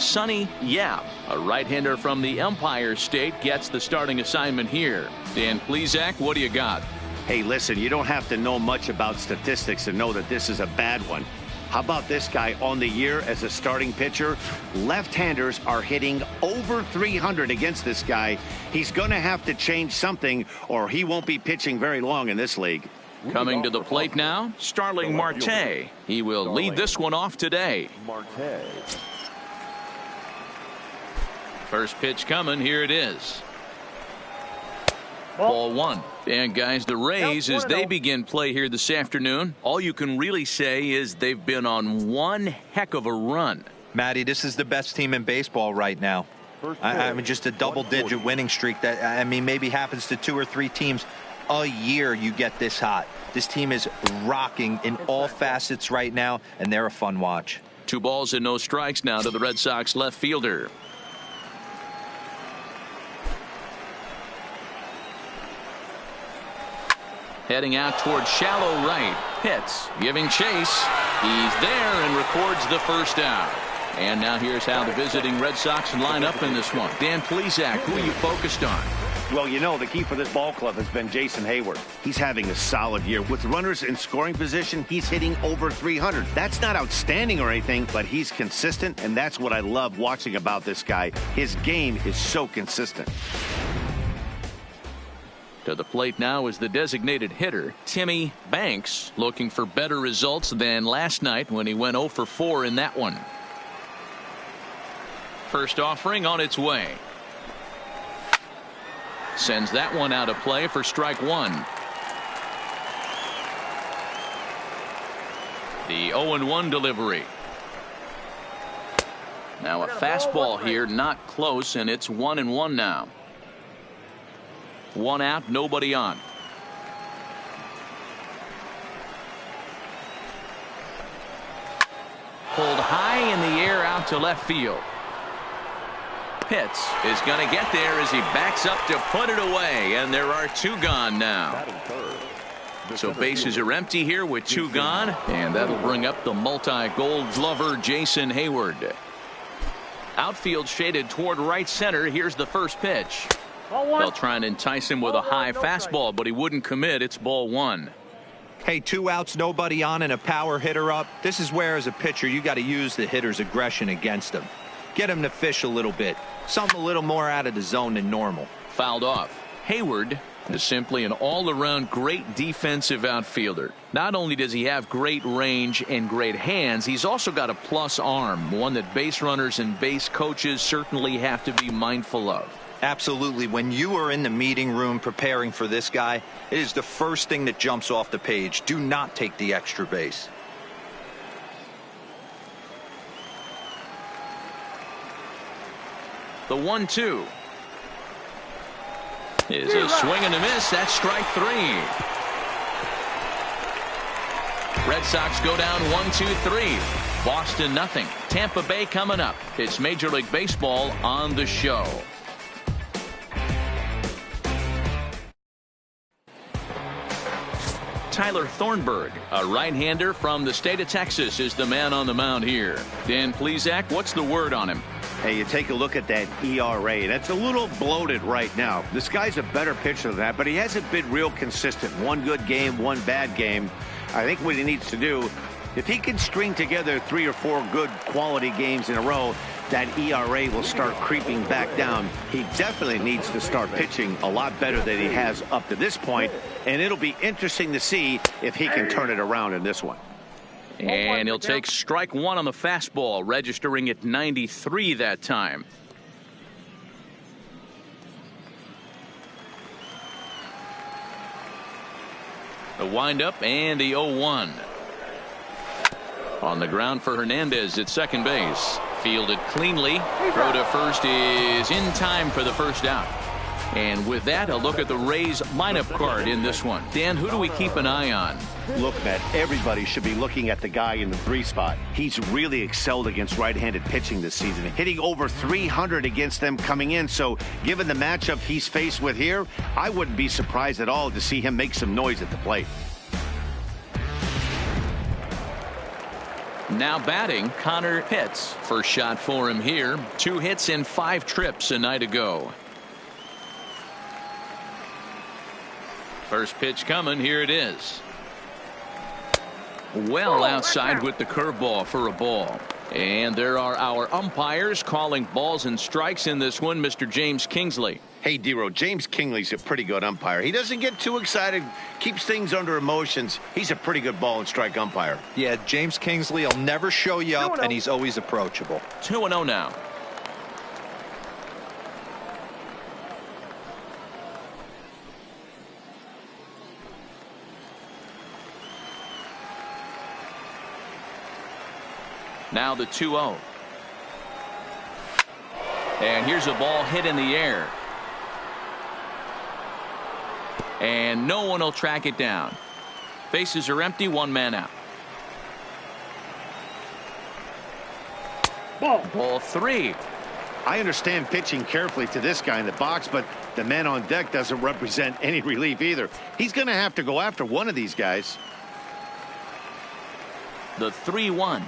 Sonny Yap, a right-hander from the Empire State, gets the starting assignment here. Dan Plesac, what do you got? Hey, listen, you don't have to know much about statistics to know that this is a bad one. How about this guy on the year as a starting pitcher? Left-handers are hitting over 300 against this guy. He's going to have to change something or he won't be pitching very long in this league. Coming to the plate now, Starling Marte. He will lead this one off today. First pitch coming. Here it is. Ball one. And guys, the Rays, as they begin play here this afternoon, all you can really say is they've been on one heck of a run. Matty, this is the best team in baseball right now. I mean, just a double-digit winning streak that, I mean, maybe happens to 2 or 3 teams a year. You get this hot. This team is rocking in all facets right now, and they're a fun watch. 2 balls and no strikes now to the Red Sox left fielder. Heading out towards shallow right. Hits. Giving chase. He's there and records the first out. And now here's how the visiting Red Sox line up in this one. Dan Plesac, who are you focused on? Well, you know, the key for this ball club has been Jason Hayward. He's having a solid year. With runners in scoring position, he's hitting over 300. That's not outstanding or anything, but he's consistent, and that's what I love watching about this guy. His game is so consistent. To the plate now is the designated hitter, Timmy Banks, looking for better results than last night when he went 0 for 4 in that one. First offering on its way. Sends that one out of play for strike 1. The 0-1 delivery. Now a fastball here, not close, and it's 1-1 now. 1 out, nobody on. Pulled high in the air out to left field. Pitts is going to get there as he backs up to put it away, and there are 2 gone now. So bases are empty here with 2 gone, and that'll bring up the multi-gold glover Jason Hayward. Outfield shaded toward right center. Here's the first pitch. They'll try and entice him with a high fastball, but he wouldn't commit. It's ball 1. Hey, 2 outs, nobody on, and a power hitter up. This is where, as a pitcher, you got to use the hitter's aggression against him. Get him to fish a little bit. Something a little more out of the zone than normal. Fouled off. Hayward is simply an all-around great defensive outfielder. Not only does he have great range and great hands, he's also got a plus arm, one that base runners and base coaches certainly have to be mindful of. Absolutely. When you are in the meeting room preparing for this guy, it is the first thing that jumps off the page. Do not take the extra base. The 1-2 is a swing and a miss. That's strike 3. Red Sox go down 1-2-3. Boston nothing. Tampa Bay coming up. It's Major League Baseball on the show. Tyler Thornburg, a right-hander from the state of Texas, is the man on the mound here. Dan Plesac, what's the word on him? Hey, you take a look at that ERA, and it's a little bloated right now. This guy's a better pitcher than that, but he hasn't been real consistent. 1 good game, 1 bad game. I think what he needs to do, if he can string together 3 or 4 good quality games in a row, that ERA will start creeping back down. He definitely needs to start pitching a lot better than he has up to this point, and it'll be interesting to see if he can turn it around in this one. And he'll take strike 1 on the fastball, registering at 93 that time. The windup and the 0-1. On the ground for Hernandez at second base. Fielded cleanly. Throw to first is in time for the first out. And with that, a look at the Rays lineup card in this one. Dan, who do we keep an eye on? Look, Matt, everybody should be looking at the guy in the 3 spot. He's really excelled against right-handed pitching this season, hitting over 300 against them coming in. So given the matchup he's faced with here, I wouldn't be surprised at all to see him make some noise at the plate. And now batting, Connor Pitts. First shot for him here. 2 hits in 5 trips a night ago. First pitch coming. Here it is. Well outside with the curveball for a ball. And there are our umpires calling balls and strikes in this one. Mr. James Kingsley. Hey, D-Row, James Kingsley's a pretty good umpire. He doesn't get too excited, keeps things under emotions. He's a pretty good ball and strike umpire. Yeah, James Kingsley will never show you up, and he's always approachable. 2-0 now. Now the 2-0. And here's a ball hit in the air. And no one will track it down. Bases are empty, 1 man out. Ball 3. I understand pitching carefully to this guy in the box, but the man on deck doesn't represent any relief either. He's going to have to go after one of these guys. The 3-1.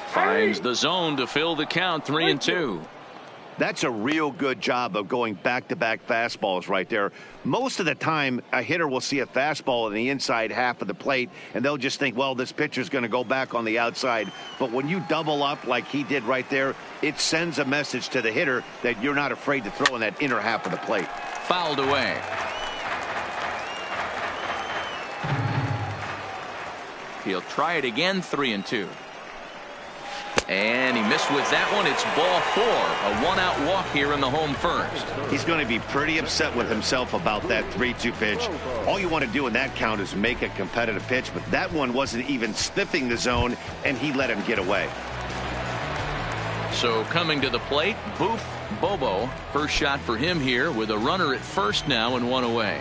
Finds the zone to fill the count. 3-2. That's a real good job of going back-to-back fastballs right there. Most of the time, a hitter will see a fastball in the inside half of the plate, and they'll just think, well, this pitcher's going to go back on the outside. But when you double up like he did right there, it sends a message to the hitter that you're not afraid to throw in that inner half of the plate. Fouled away. He'll try it again. 3-2. And he missed with that one. It's ball 4. A 1-out walk here in the home first. He's going to be pretty upset with himself about that 3-2 pitch. All you want to do in that count is make a competitive pitch, but that one wasn't even sniffing the zone, and he let him get away. So coming to the plate, Boof Bobo. First shot for him here with a runner at first now and 1 away.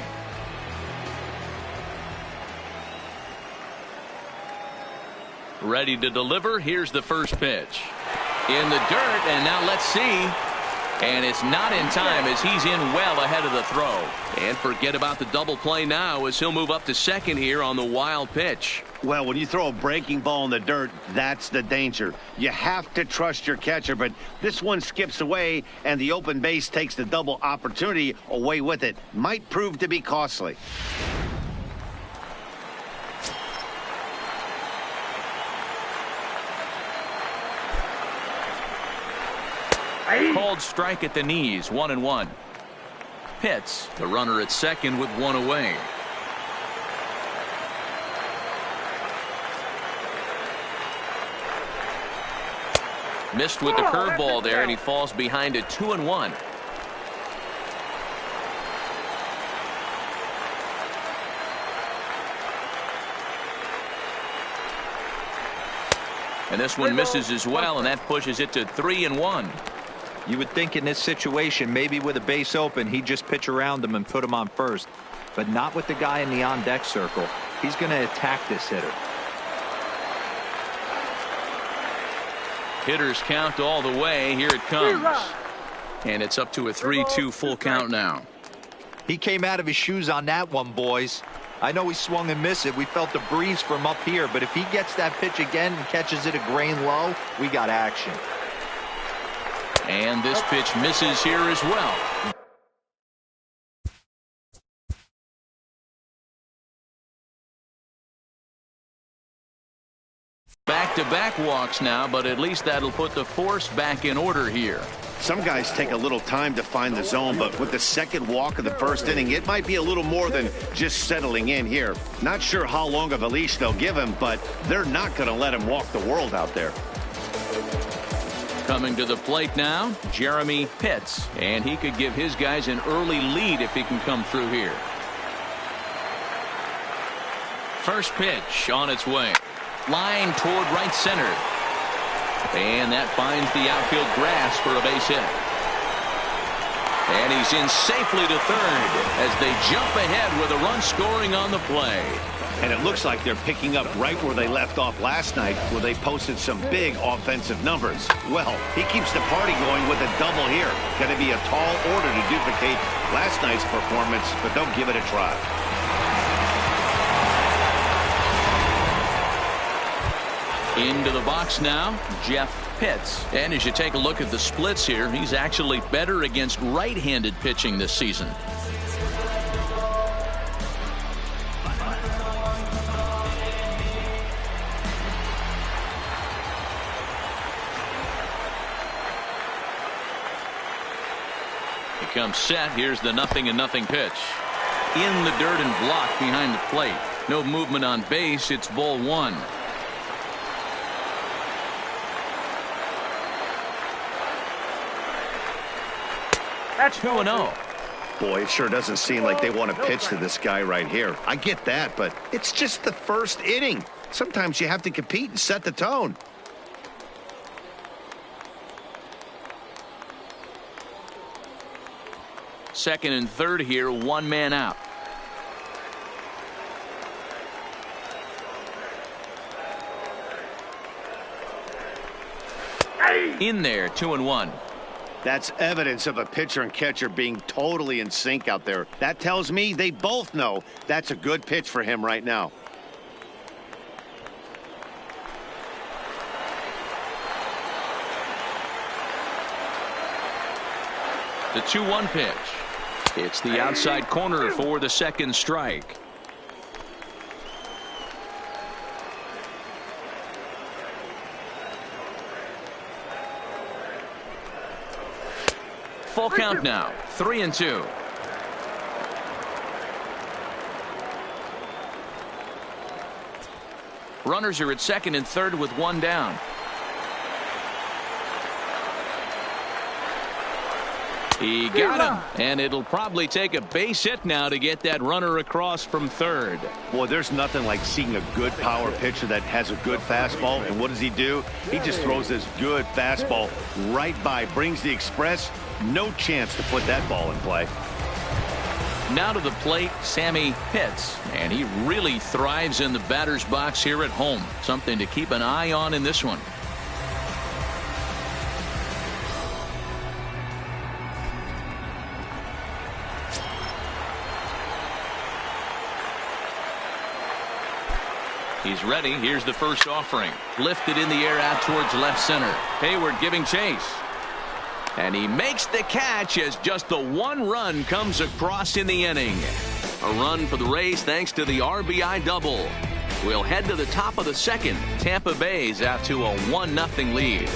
Ready to deliver. Here's the first pitch. In the dirt, and now let's see. And it's not in time as he's in well ahead of the throw. And forget about the double play now as he'll move up to second here on the wild pitch. Well, when you throw a breaking ball in the dirt, that's the danger. You have to trust your catcher, but this one skips away, and the open base takes the double opportunity away with it. Might prove to be costly. Called strike at the knees. 1-1. Pitts, the runner at second with 1 away. Missed with the curveball there, and he falls behind at 2-1. And this one misses as well, and that pushes it to 3-1. You would think in this situation, maybe with a base open, he'd just pitch around him and put him on first. But not with the guy in the on-deck circle. He's going to attack this hitter. Hitters count all the way. Here it comes. And it's up to a 3-2 full count now. He came out of his shoes on that one, boys. I know he swung and missed it. We felt the breeze from up here. But if he gets that pitch again and catches it a grain low, we got action. And this pitch misses here as well. Back-to-back walks now, but at least that'll put the force back in order here. Some guys take a little time to find the zone, but with the second walk of the first inning, it might be a little more than just settling in here. Not sure how long of a leash they'll give him, but they're not going to let him walk the world out there. Coming to the plate now, Jeremy Pitts, and he could give his guys an early lead if he can come through here. First pitch on its way. Line toward right center. And that finds the outfield grass for a base hit. And he's in safely to third as they jump ahead with a run scoring on the play. And it looks like they're picking up right where they left off last night, where they posted some big offensive numbers. Well, he keeps the party going with a double here. Going to be a tall order to duplicate last night's performance, but they'll give it a try. Into the box now, Jeff Pitts. And as you take a look at the splits here, he's actually better against right-handed pitching this season. He comes set. Here's the 0-0 pitch. In the dirt and blocked behind the plate. No movement on base. It's ball one. That's 2-0. Boy, it sure doesn't seem like they want to pitch to this guy right here. I get that, but it's just the first inning. Sometimes you have to compete and set the tone. Second and third here, one man out. In there, 2-1. That's evidence of a pitcher and catcher being totally in sync out there. That tells me they both know that's a good pitch for him right now. The 2-1 pitch. It's the outside corner for the second strike. Full count now, 3-2. Runners are at second and third with one down. He got him, and it'll probably take a base hit now to get that runner across from third. Boy, there's nothing like seeing a good power pitcher that has a good fastball. And what does he do? He just throws this good fastball right by, brings the express. No chance to put that ball in play. Now to the plate, Sammy Pitts, and he really thrives in the batter's box here at home. Something to keep an eye on in this one. He's ready. Here's the first offering. Lifted in the air out towards left center. Hayward giving chase. And he makes the catch as just the one run comes across in the inning. A run for the Rays thanks to the RBI double. We'll head to the top of the second. Tampa Bay's out to a 1-0 lead.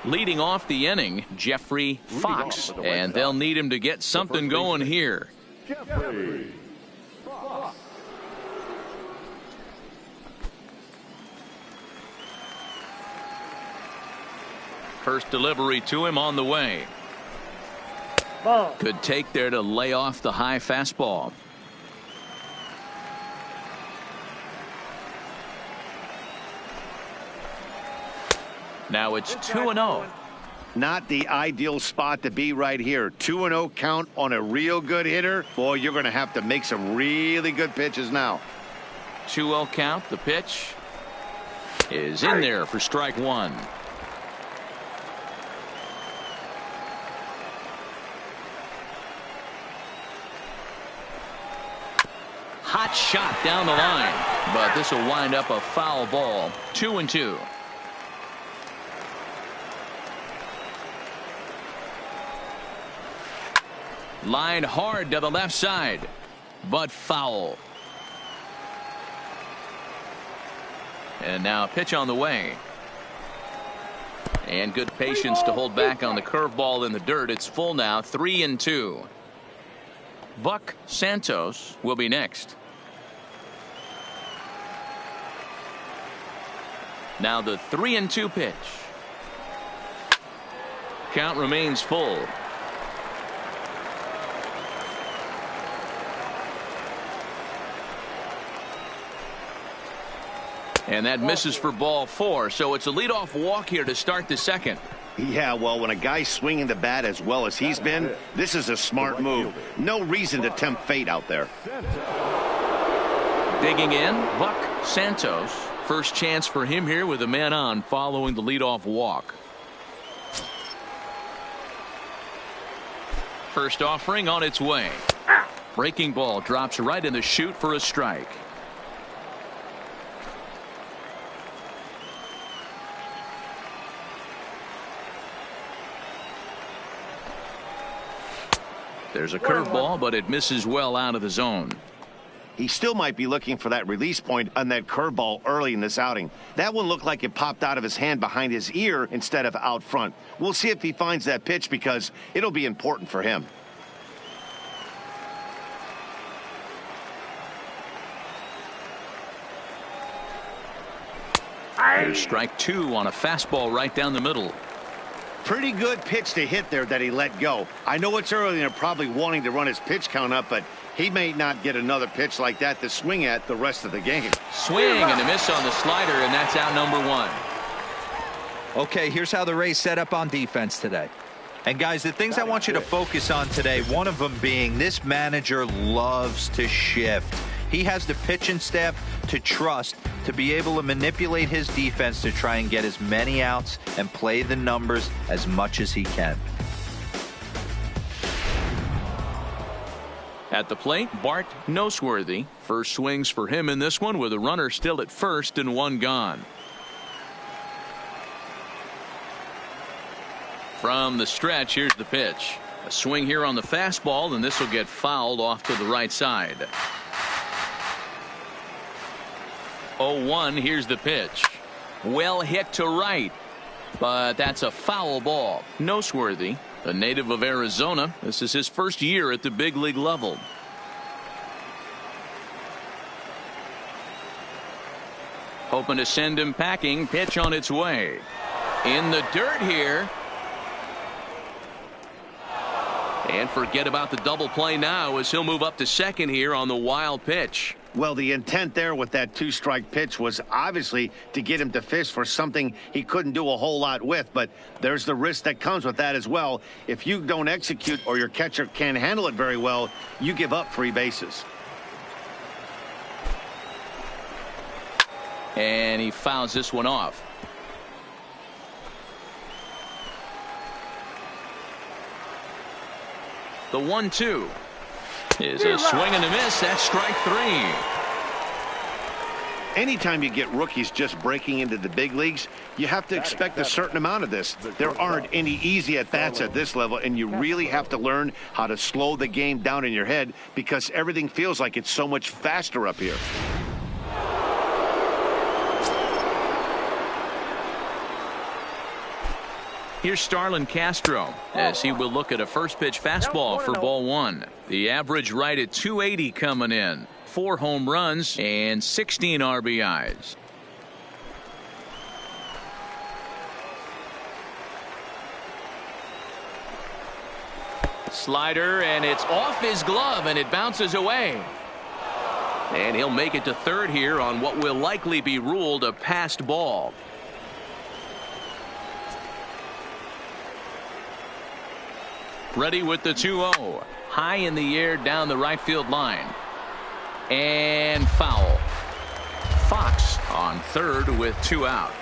Leading off the inning, Jeffrey Foxx. And they'll need him to get something going here. Jeffrey Foxx. First delivery to him on the way. Ball. Good take there to lay off the high fastball. Now it's 2-0. Not the ideal spot to be right here. 2-0 count on a real good hitter. Boy, you're going to have to make some really good pitches now. 2-0 count. The pitch is in there for strike one. Hot shot down the line, but this will wind up a foul ball. 2-2. Line hard to the left side, but foul. And now pitch on the way. And good patience to hold back on the curveball in the dirt. It's full now, 3-2. Buck Santos will be next. Now the 3-2 pitch. Count remains full. And that misses for ball four, so it's a leadoff walk here to start the second. Yeah, well, when a guy's swinging the bat as well as he's been, this is a smart move. No reason to tempt fate out there. Digging in, Buck Santos. First chance for him here with a man on following the leadoff walk. First offering on its way. Breaking ball drops right in the chute for a strike. There's a curveball, but it misses well out of the zone. He still might be looking for that release point on that curveball early in this outing. That one looked like it popped out of his hand behind his ear instead of out front. We'll see if he finds that pitch because it'll be important for him. There's strike 2 on a fastball right down the middle. Pretty good pitch to hit there that he let go. I know it's early and they're probably wanting to run his pitch count up, but he may not get another pitch like that to swing at the rest of the game. Swing and a miss on the slider, and that's out number 1. Okay, here's how the Rays set up on defense today. And guys, the things I want you to focus on today, one of them being this manager loves to shift. He has the pitching staff to trust to be able to manipulate his defense to try and get as many outs and play the numbers as much as he can. At the plate, Bart Noseworthy. First swings for him in this one with a runner still at first and 1 gone. From the stretch, here's the pitch. A swing here on the fastball, and this will get fouled off to the right side. 0-1, here's the pitch. Well hit to right, but that's a foul ball. Noseworthy, a native of Arizona. This is his first year at the big league level. Hoping to send him packing. Pitch on its way. In the dirt here. And forget about the double play now as he'll move up to second here on the wild pitch. Well, the intent there with that 2-strike pitch was obviously to get him to fish for something he couldn't do a whole lot with, but there's the risk that comes with that as well. If you don't execute or your catcher can't handle it very well, you give up free bases. And he fouls this one off. The 1-2 is a swing and a miss. That's strike 3. Anytime you get rookies just breaking into the big leagues, you have to expect a certain amount of this. There aren't any easy at-bats at this level, and you really have to learn how to slow the game down in your head because everything feels like it's so much faster up here. Here's Starlin Castro as he will look at a first pitch fastball for ball 1. The average right at 280 coming in. 4 home runs and 16 RBIs. Slider, and it's off his glove and it bounces away. And he'll make it to third here on what will likely be ruled a passed ball. Ready with the 2-0. High in the air down the right field line. And foul. Foxs on third with 2 out.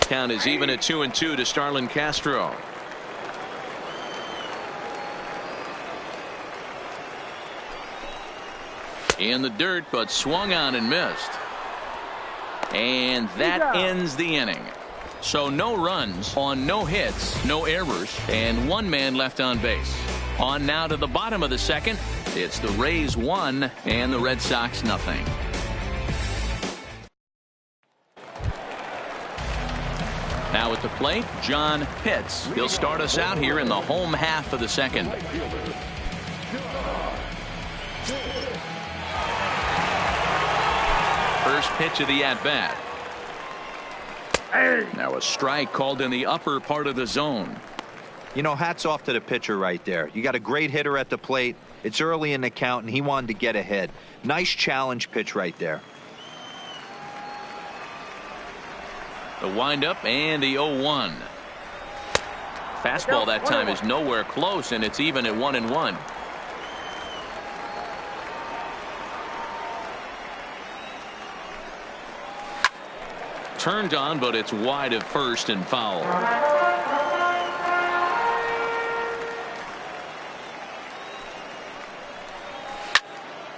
Count is even at 2-2 to Starlin Castro. In the dirt, but swung on and missed. And that ends the inning. So no runs on no hits, no errors, and 1 man left on base. On now to the bottom of the second. It's the Rays 1 and the Red Sox nothing. Now at the plate, John Pitts. He'll start us out here in the home half of the second. First pitch of the at-bat. Now a strike called in the upper part of the zone. You know, hats off to the pitcher right there. You got a great hitter at the plate. It's early in the count, and he wanted to get ahead. Nice challenge pitch right there. The windup and the 0-1. Fastball that time is nowhere close, and it's even at 1-1. Turned on, but it's wide of first and foul.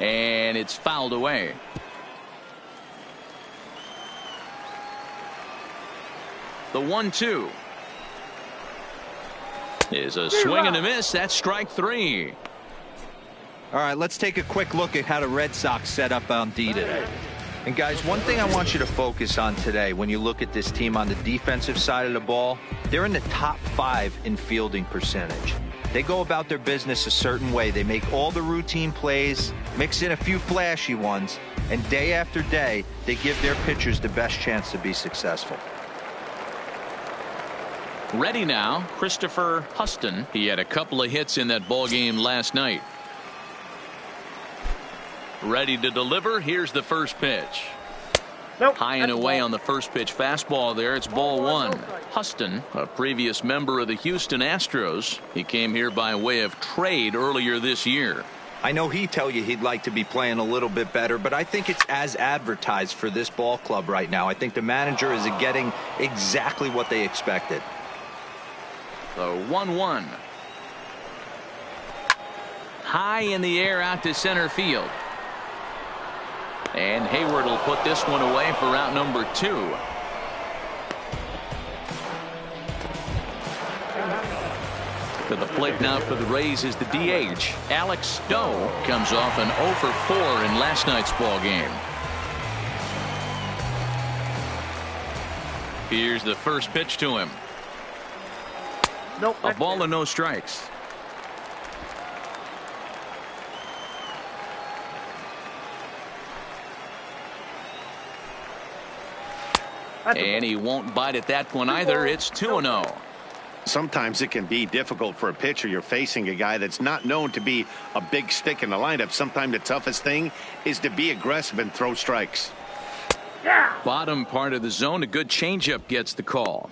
And it's fouled away. The 1-2 is a swing and a miss. That's strike 3. All right, let's take a quick look at how the Red Sox set up on D today. And guys, one thing I want you to focus on today when you look at this team on the defensive side of the ball, they're in the top 5 in fielding percentage. They go about their business a certain way. They make all the routine plays, mix in a few flashy ones, and day after day, they give their pitchers the best chance to be successful. Ready now, Christopher Huston. He had a couple of hits in that ball game last night. Ready to deliver. Here's the first pitch. Nope, high and away on the first pitch fastball there. It's ball 1. Huston, a previous member of the Houston Astros. He came here by way of trade earlier this year. I know he'd tell you he'd like to be playing a little bit better, but I think it's as advertised for this ball club right now. I think the manager is getting exactly what they expected. The 1-1. High in the air out to center field. And Hayward will put this one away for out number 2. To the plate now for the Rays is the DH. Alex Stowe comes off an 0 for 4 in last night's ball game. Here's the first pitch to him. Nope, A ball and no strikes. And he won't bite at that one either. It's 2-0. Sometimes it can be difficult for a pitcher. You're facing a guy that's not known to be a big stick in the lineup. Sometimes the toughest thing is to be aggressive and throw strikes. Yeah. Bottom part of the zone. A good changeup gets the call.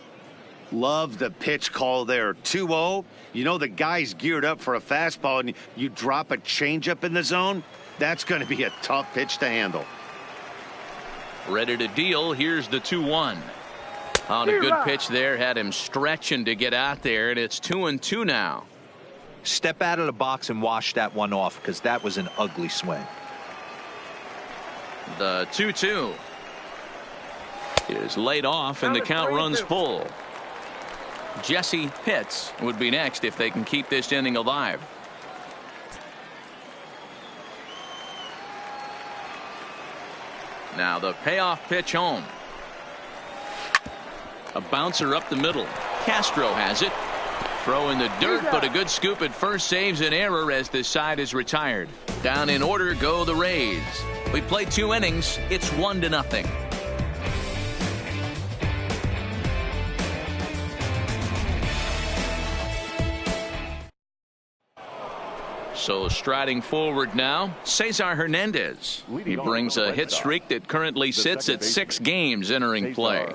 Love the pitch call there. 2-0. You know the guy's geared up for a fastball and you drop a changeup in the zone. That's going to be a tough pitch to handle. Ready to deal. Here's the 2-1. On a good pitch there, had him stretching to get out there, and it's 2-2 now. Step out of the box and wash that one off, because that was an ugly swing. The 2-2 is laid off, and the count runs full. Jesse Pitts would be next if they can keep this inning alive. Now the payoff pitch home. A bouncer up the middle. Castro has it. Throw in the dirt, but a good scoop at first saves an error as the side is retired. Down in order go the Rays. We played 2 innings. It's 1-0. So striding forward now, Cesar Hernandez. He brings a hit streak that currently sits at 6 games entering play.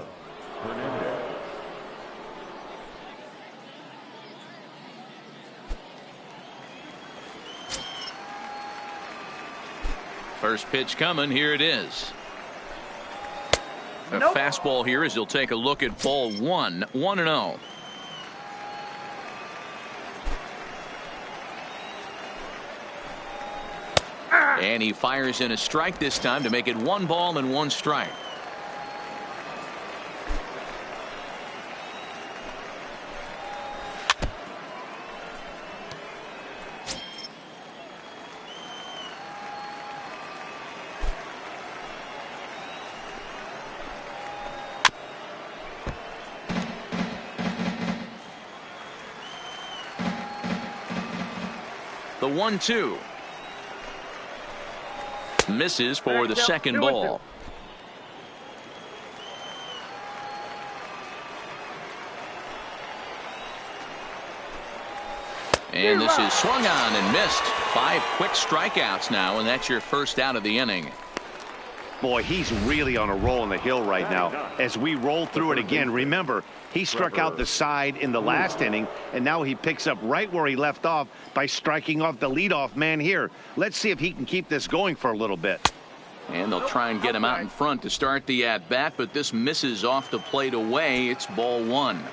First pitch coming. Here it is. A fastball here as he'll take a look at ball 1. 1-0. And he fires in a strike this time to make it 1 ball and 1 strike. The 1-2. Misses for the second ball. And this is swung on and missed. 5 quick strikeouts now, and that's your first out of the inning. Boy, he's really on a roll in the hill right now. As we roll through it again, remember, he struck out the side in the last inning, and now he picks up right where he left off by striking off the leadoff man here. Let's see if he can keep this going for a little bit. And they'll try and get him out in front to start the at-bat, but this misses off the plate away. It's ball 1.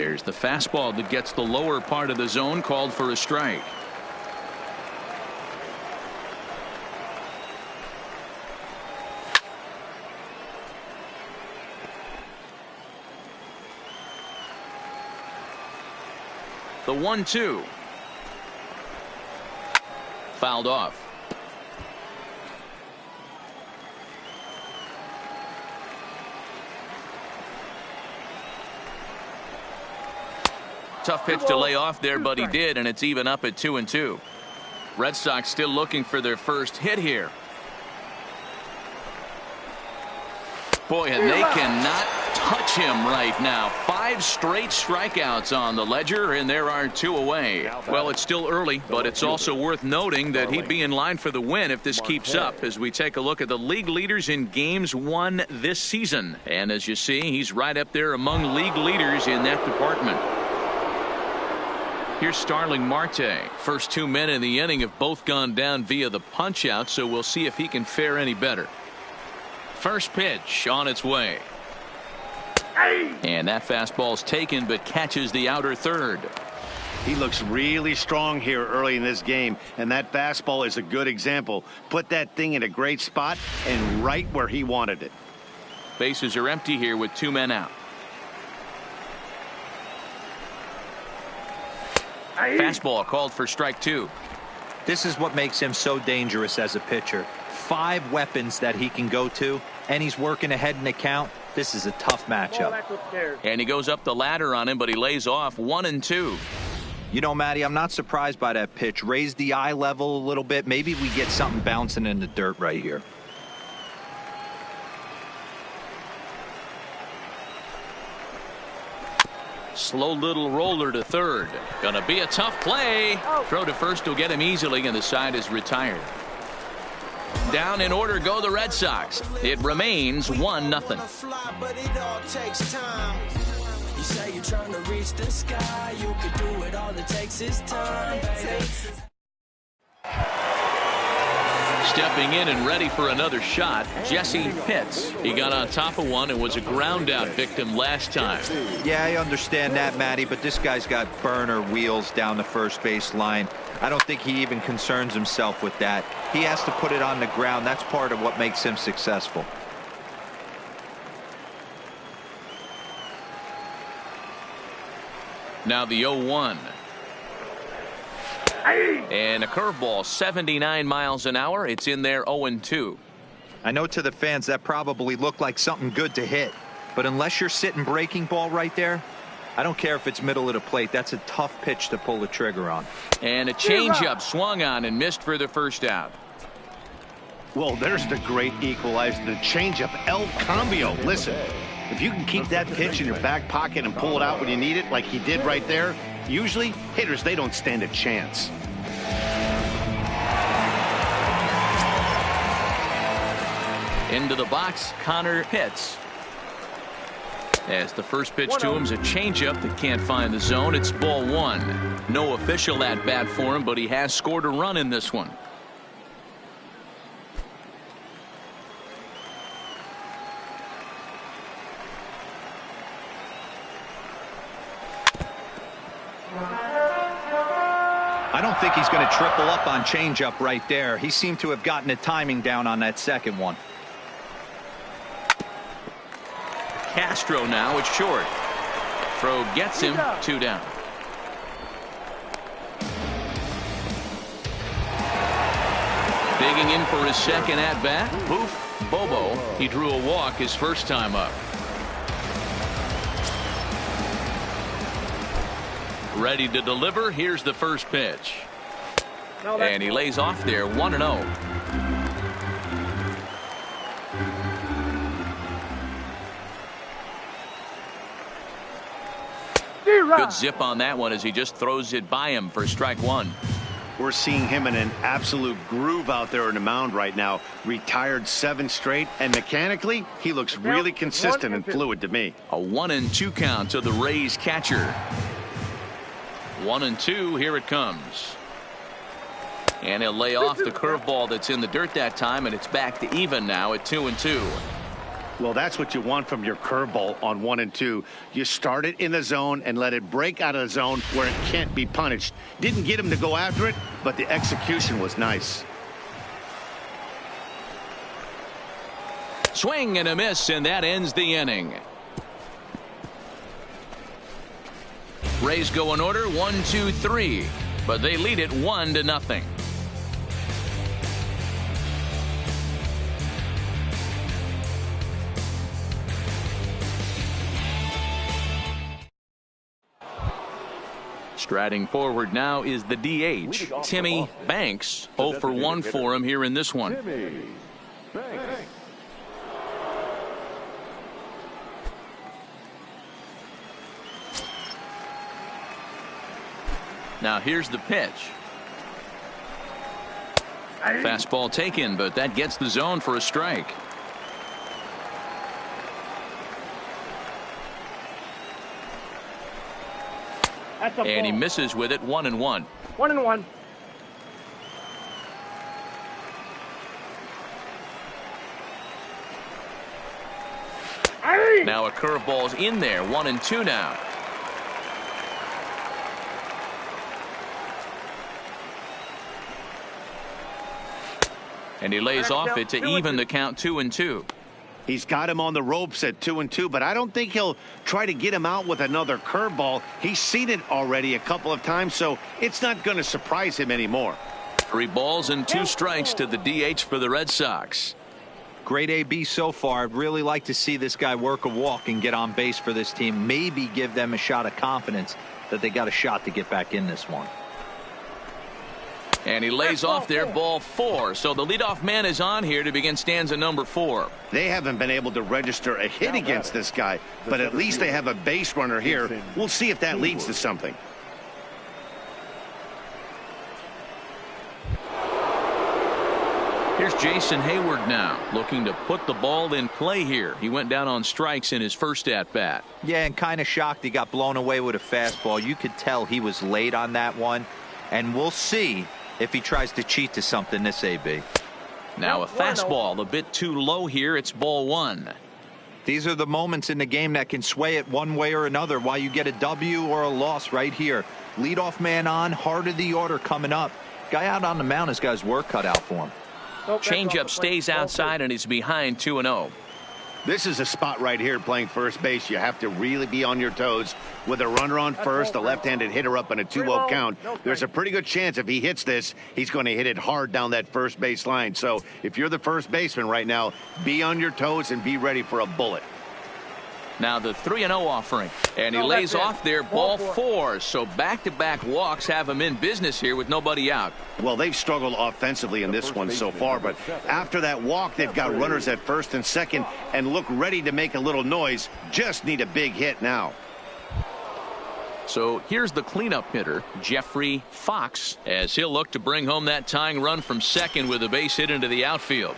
There's the fastball that gets the lower part of the zone, called for a strike. The 1-2. Fouled off. Tough pitch to lay off there, but he did, and it's even up at 2-2. Red Sox still looking for their first hit here. Boy, and they cannot touch him right now. 5 straight strikeouts on the ledger, and there are 2 away. Well, it's still early, but it's also worth noting that he'd be in line for the win if this keeps up, as we take a look at the league leaders in games won this season. And as you see, he's right up there among league leaders in that department. Here's Starling Marte. First 2 men in the inning have both gone down via the punch out, so we'll see if he can fare any better. First pitch on its way. And that fastball's taken, but catches the outer third. He looks really strong here early in this game, and that fastball is a good example. Put that thing in a great spot and right where he wanted it. Bases are empty here with 2 men out. Fastball called for strike 2. This is what makes him so dangerous as a pitcher. 5 weapons that he can go to, and he's working ahead in the count. This is a tough matchup. And he goes up the ladder on him, but he lays off 1-2. You know, Matty, I'm not surprised by that pitch. Raise the eye level a little bit. Maybe we get something bouncing in the dirt right here. Slow little roller to third. Gonna be a tough play. Throw to first will get him easily, and the side is retired. Down in order go the Red Sox. It remains 1-0. You say you're trying to reach the sky. You can do it. All it takes is time, baby. Stepping in and ready for another shot, Jesse Pitts. He got on top of one and was a ground out victim last time. Yeah, I understand that, Matty, but this guy's got burner wheels down the first base line. I don't think he even concerns himself with that. He has to put it on the ground. That's part of what makes him successful. Now the 0-1. And a curveball, 79 miles an hour. It's in there 0-2. I know to the fans that probably looked like something good to hit, but unless you're sitting breaking ball right there, I don't care if it's middle of the plate. That's a tough pitch to pull the trigger on. And a changeup swung on and missed for the first out. Well, there's the great equalizer, the changeup, El Cambio. Listen, if you can keep that pitch in your back pocket and pull it out when you need it, like he did right there, usually hitters, they don't stand a chance. Into the box, Connor Pitts. As the first pitch to him is a changeup that can't find the zone. It's ball 1. No official at bat for him, but he has scored a run in this one. I don't think he's going to triple up on changeup right there. He seemed to have gotten the timing down on that second one. Castro now, it's short. Throw gets him, 2 down. Digging in for his second at bat. Boof, Bobo. He drew a walk his first time up. Ready to deliver. Here's the first pitch. And he lays off there, 1-0. Good zip on that one as he just throws it by him for strike 1. We're seeing him in an absolute groove out there on the mound right now. Retired 7 straight, and mechanically, he looks really consistent and fluid to me. A 1-2 count to the Rays catcher. 1-2, here it comes. And he'll lay off the curveball that's in the dirt that time, and it's back to even now at 2-2. Well, that's what you want from your curveball on 1 and 2. You start it in the zone and let it break out of the zone where it can't be punished. Didn't get him to go after it, but the execution was nice. Swing and a miss, and that ends the inning. Rays go in order 1-2-3, but they lead it 1-0. Striding forward now is the DH, Timmy Banks. 0 for 1 for him here in this one. Now here's the pitch. Fastball taken, but that gets the zone for a strike. And he misses with it. 1-1. 1-1. Now a curveball's in there. 1-2 now. And he lays off it to even the count 2-2. He's got him on the ropes at 2-2, but I don't think he'll try to get him out with another curveball. He's seen it already a couple of times, so it's not going to surprise him anymore. 3 balls and 2 strikes to the DH for the Red Sox. Great AB so far. I'd really like to see this guy work a walk and get on base for this team. Maybe give them a shot of confidence that they got a shot to get back in this one. And he lays off there, ball 4. So the leadoff man is on here to begin stanza number 4. They haven't been able to register a hit against this guy, but at least they have a base runner here. We'll see if that leads to something. Here's Jason Hayward now, looking to put the ball in play here. He went down on strikes in his first at-bat. Yeah, and kind of shocked he got blown away with a fastball. You could tell he was late on that one, and we'll see if he tries to cheat to something this AB. Now a fastball a bit too low here. It's ball 1. These are the moments in the game that can sway it one way or another, why you get a W or a loss right here. Leadoff man on, heart of the order coming up. Guy out on the mound has got his work cut out for him. Changeup stays outside and he's behind 2-0. This is a spot right here playing first base. You have to really be on your toes. With a runner on first, a left-handed hitter up in a 2-0 count, there's a pretty good chance if he hits this, he's going to hit it hard down that first base line. So if you're the first baseman right now, be on your toes and be ready for a bullet. Now the 3-0 offering, and he lays off there, ball 4. So back-to-back walks have him in business here with nobody out. Well, they've struggled offensively in this one so far, but after that walk, they've got runners at first and second and look ready to make a little noise. Just need a big hit now. So here's the cleanup hitter, Jeffrey Fox, as he'll look to bring home that tying run from second with a base hit into the outfield.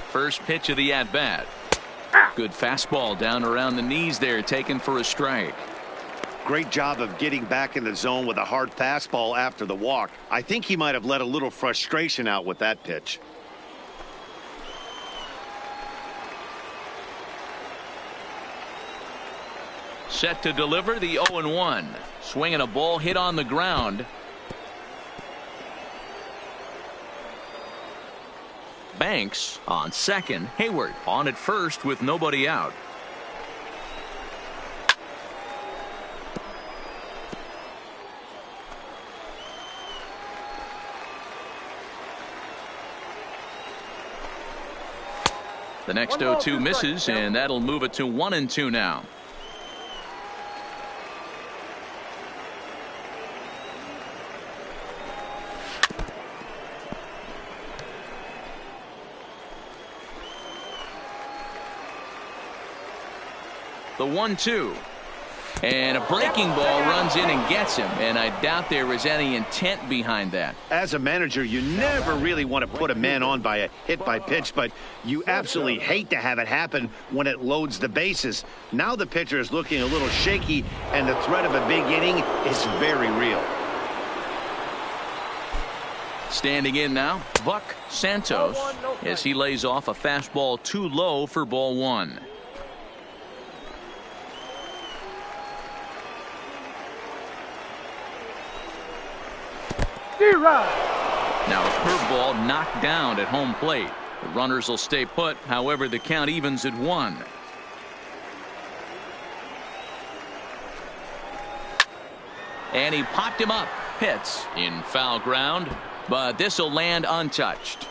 First pitch of the at-bat. Good fastball down around the knees there, taken for a strike. Great job of getting back in the zone with a hard fastball after the walk. I think he might have let a little frustration out with that pitch. Set to deliver the 0-1. Swinging a ball hit on the ground. Banks on second. Hayward on at first with nobody out. The next 0-2 misses, and that'll move it to 1-2 now. The 1-2. And a breaking ball runs in and gets him, and I doubt there was any intent behind that. As a manager, you never really want to put a man on by a hit by pitch, but you absolutely hate to have it happen when it loads the bases. Now the pitcher is looking a little shaky, and the threat of a big inning is very real. Standing in now, Buck Santos, as he lays off a fastball too low for ball one. Now a curveball knocked down at home plate. The runners will stay put. However, the count evens at 1. And he popped him up. Hits in foul ground, but this will land untouched.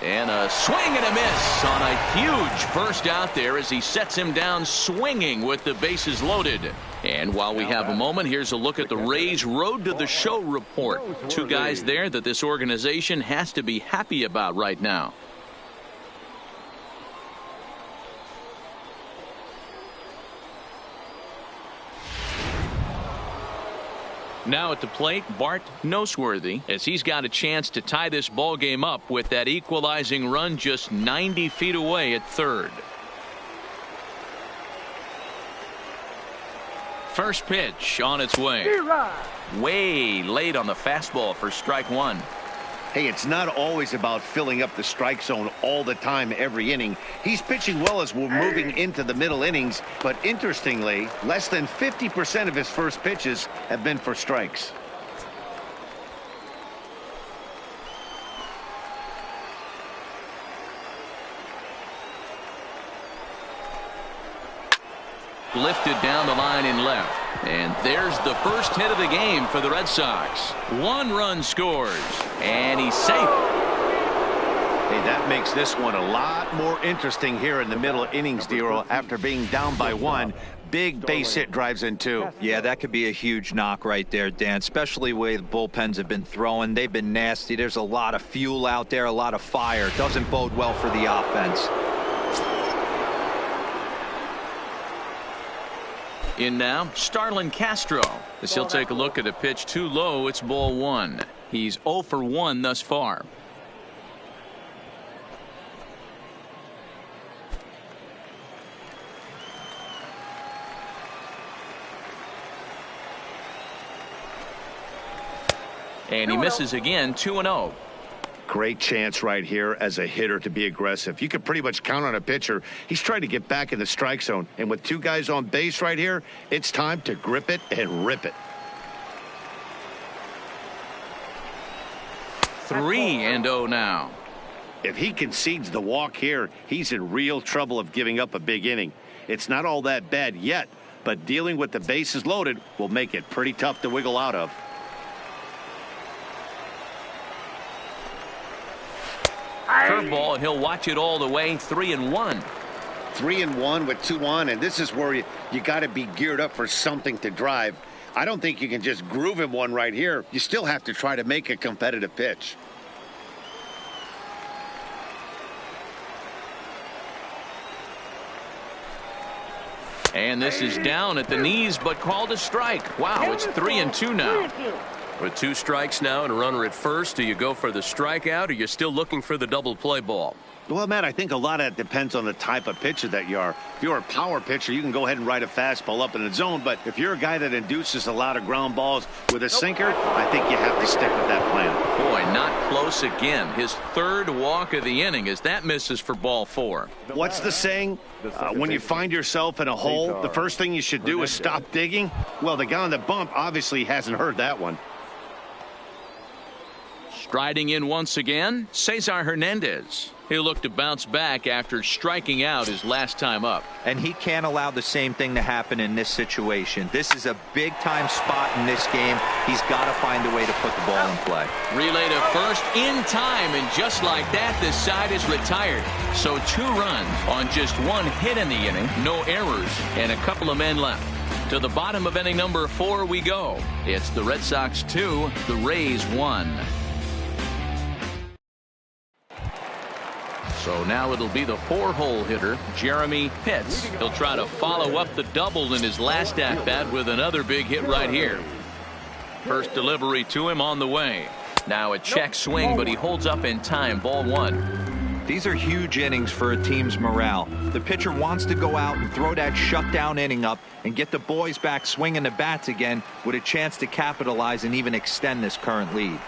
And a swing and a miss on a huge first out there as he sets him down swinging with the bases loaded. And while we have a moment, here's a look at the Rays' Road to the Show report. 2 guys there that this organization has to be happy about right now. Now at the plate, Bart Noseworthy, as he's got a chance to tie this ball game up with that equalizing run just 90 feet away at third. First pitch on its way. Way late on the fastball for strike 1. Hey, it's not always about filling up the strike zone all the time every inning. He's pitching well as we're moving into the middle innings, but interestingly, less than 50% of his first pitches have been for strikes. Lifted down the line in left. And there's the first hit of the game for the Red Sox. 1 run scores. And he's safe. Hey, that makes this one a lot more interesting here in the middle innings, Dero. After being down by 1, big base hit drives in 2. Yeah, that could be a huge knock right there, Dan, especially the way the bullpens have been throwing. They've been nasty. There's a lot of fuel out there, a lot of fire. Doesn't bode well for the offense. In now, Starlin Castro, as he'll take a look at a pitch too low. It's ball 1. He's 0 for 1 thus far. And he misses again, 2-0. Great chance right here as a hitter to be aggressive. You could pretty much count on a pitcher. He's trying to get back in the strike zone. And with 2 guys on base right here, it's time to grip it and rip it. 3-0 now. If he concedes the walk here, he's in real trouble of giving up a big inning. It's not all that bad yet, but dealing with the bases loaded will make it pretty tough to wiggle out of. Curveball, and he'll watch it all the way. 3-1. 3-1 with 2 on, and this is where you got to be geared up for something to drive. I don't think you can just groove him one right here. You still have to try to make a competitive pitch. And this is down at the knees, but called a strike. Wow, it's 3-2 now. With 2 strikes now and a runner at first, do you go for the strikeout, or you're still looking for the double play ball? Well, Matt, I think a lot of that depends on the type of pitcher that you are. If you're a power pitcher, you can go ahead and ride a fastball up in the zone. But if you're a guy that induces a lot of ground balls with a sinker, I think you have to stick with that plan. Boy, not close again. His 3rd walk of the inning as that misses for ball 4. What's the saying? When you find yourself in a hole, the first thing you should do is stop digging. Well, the guy on the bump obviously hasn't heard that one. Striding in once again, Cesar Hernandez. He'll look to bounce back after striking out his last time up. And he can't allow the same thing to happen in this situation. This is a big-time spot in this game. He's got to find a way to put the ball in play. Relay to first in time, and just like that, this side is retired. So 2 runs on just 1 hit in the inning, no errors, and a couple of men left. To the bottom of inning number 4 we go. It's the Red Sox 2, the Rays 1. So now it'll be the 4-hole hitter, Jeremy Pitts. He'll try to follow up the double in his last at-bat with another big hit right here. First delivery to him on the way. Now a check swing, but he holds up in time. Ball 1. These are huge innings for a team's morale. The pitcher wants to go out and throw that shutdown inning up and get the boys back swinging the bats again with a chance to capitalize and even extend this current lead.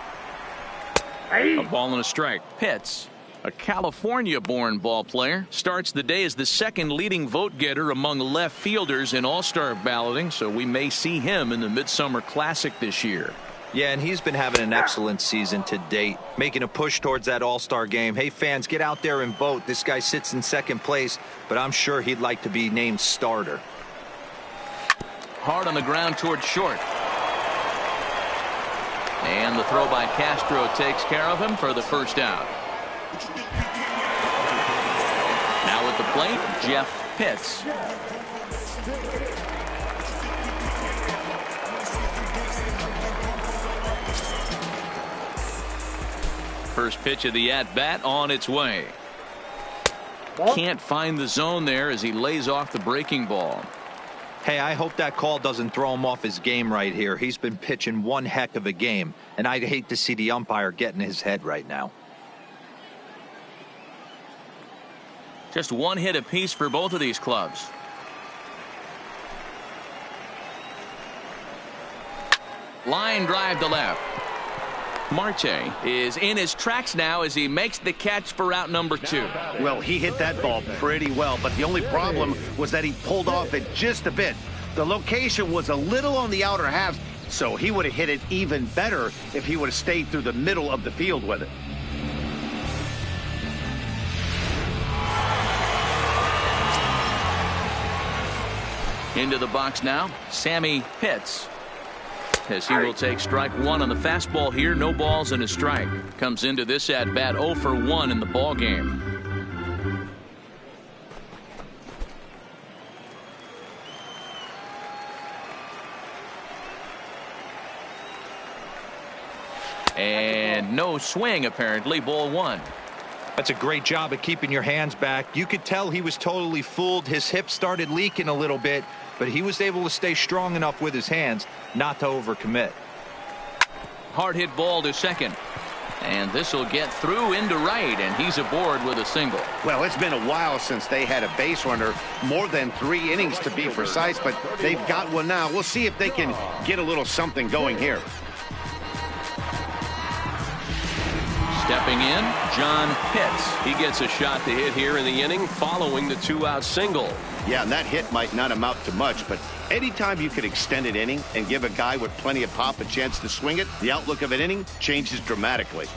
A ball and a strike. Pitts, a California-born ball player, starts the day as the second leading vote getter among left fielders in All-Star balloting, so we may see him in the Midsummer Classic this year. Yeah, and he's been having an excellent season to date, making a push towards that All-Star game. Hey, fans, get out there and vote. This guy sits in second place, but I'm sure he'd like to be named starter. Hard on the ground towards short. And the throw by Castro takes care of him for the first out. Now at the plate, Jeff Pitts. First pitch of the at-bat on its way. Can't find the zone there as he lays off the breaking ball. Hey, I hope that call doesn't throw him off his game right here. He's been pitching one heck of a game, and I'd hate to see the umpire get in his head right now. Just one hit apiece for both of these clubs. Line drive to left. Marte is in his tracks now as he makes the catch for out number 2. Well, he hit that ball pretty well, but the only problem was that he pulled off it just a bit. The location was a little on the outer half, so he would have hit it even better if he would have stayed through the middle of the field with it. Into the box now, Sammy Pitts. As he will take strike one on the fastball here. No balls and a strike. Comes into this at bat 0 for 1 in the ball game. And no swing apparently. Ball 1. That's a great job of keeping your hands back. You could tell he was totally fooled. His hip started leaking a little bit, but he was able to stay strong enough with his hands not to overcommit. Hard hit ball to second. And this will get through into right, and he's aboard with a single. Well, it's been a while since they had a base runner, more than 3 innings to be precise, but they've got one now. We'll see if they can get a little something going here. Stepping in, John Pitts. He gets a shot to hit here in the inning following the 2-out single. Yeah, and that hit might not amount to much, but anytime you can extend an inning and give a guy with plenty of pop a chance to swing it, the outlook of an inning changes dramatically.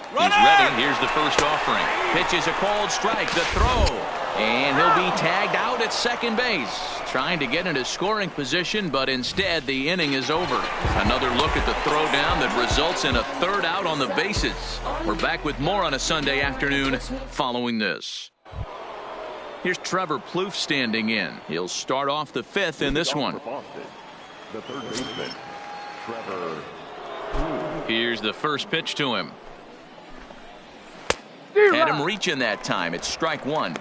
He's ready. Here's the first offering. Pitches a called strike. The throw. And he'll be tagged out at second base. Trying to get into scoring position, but instead the inning is over. Another look at the throwdown that results in a third out on the bases. We're back with more on a Sunday afternoon following this. Here's Trevor Plouffe standing in. He'll start off the 5th in this one. The third baseman, Trevor. Here's the first pitch to him. Had him reaching that time. It's strike 1.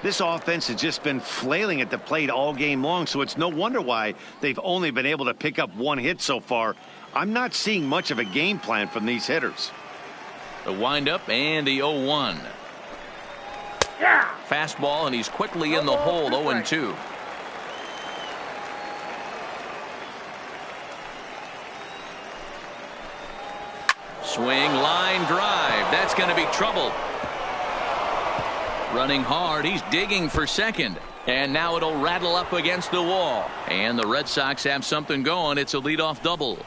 This offense has just been flailing at the plate all game long, so it's no wonder why they've only been able to pick up 1 hit so far. I'm not seeing much of a game plan from these hitters. The windup and the 0-1. Yeah. Fastball, and he's quickly in the hole. 0-2. Swing, line drive. That's going to be trouble. Running hard. He's digging for second. And now it'll rattle up against the wall. And the Red Sox have something going. It's a leadoff double.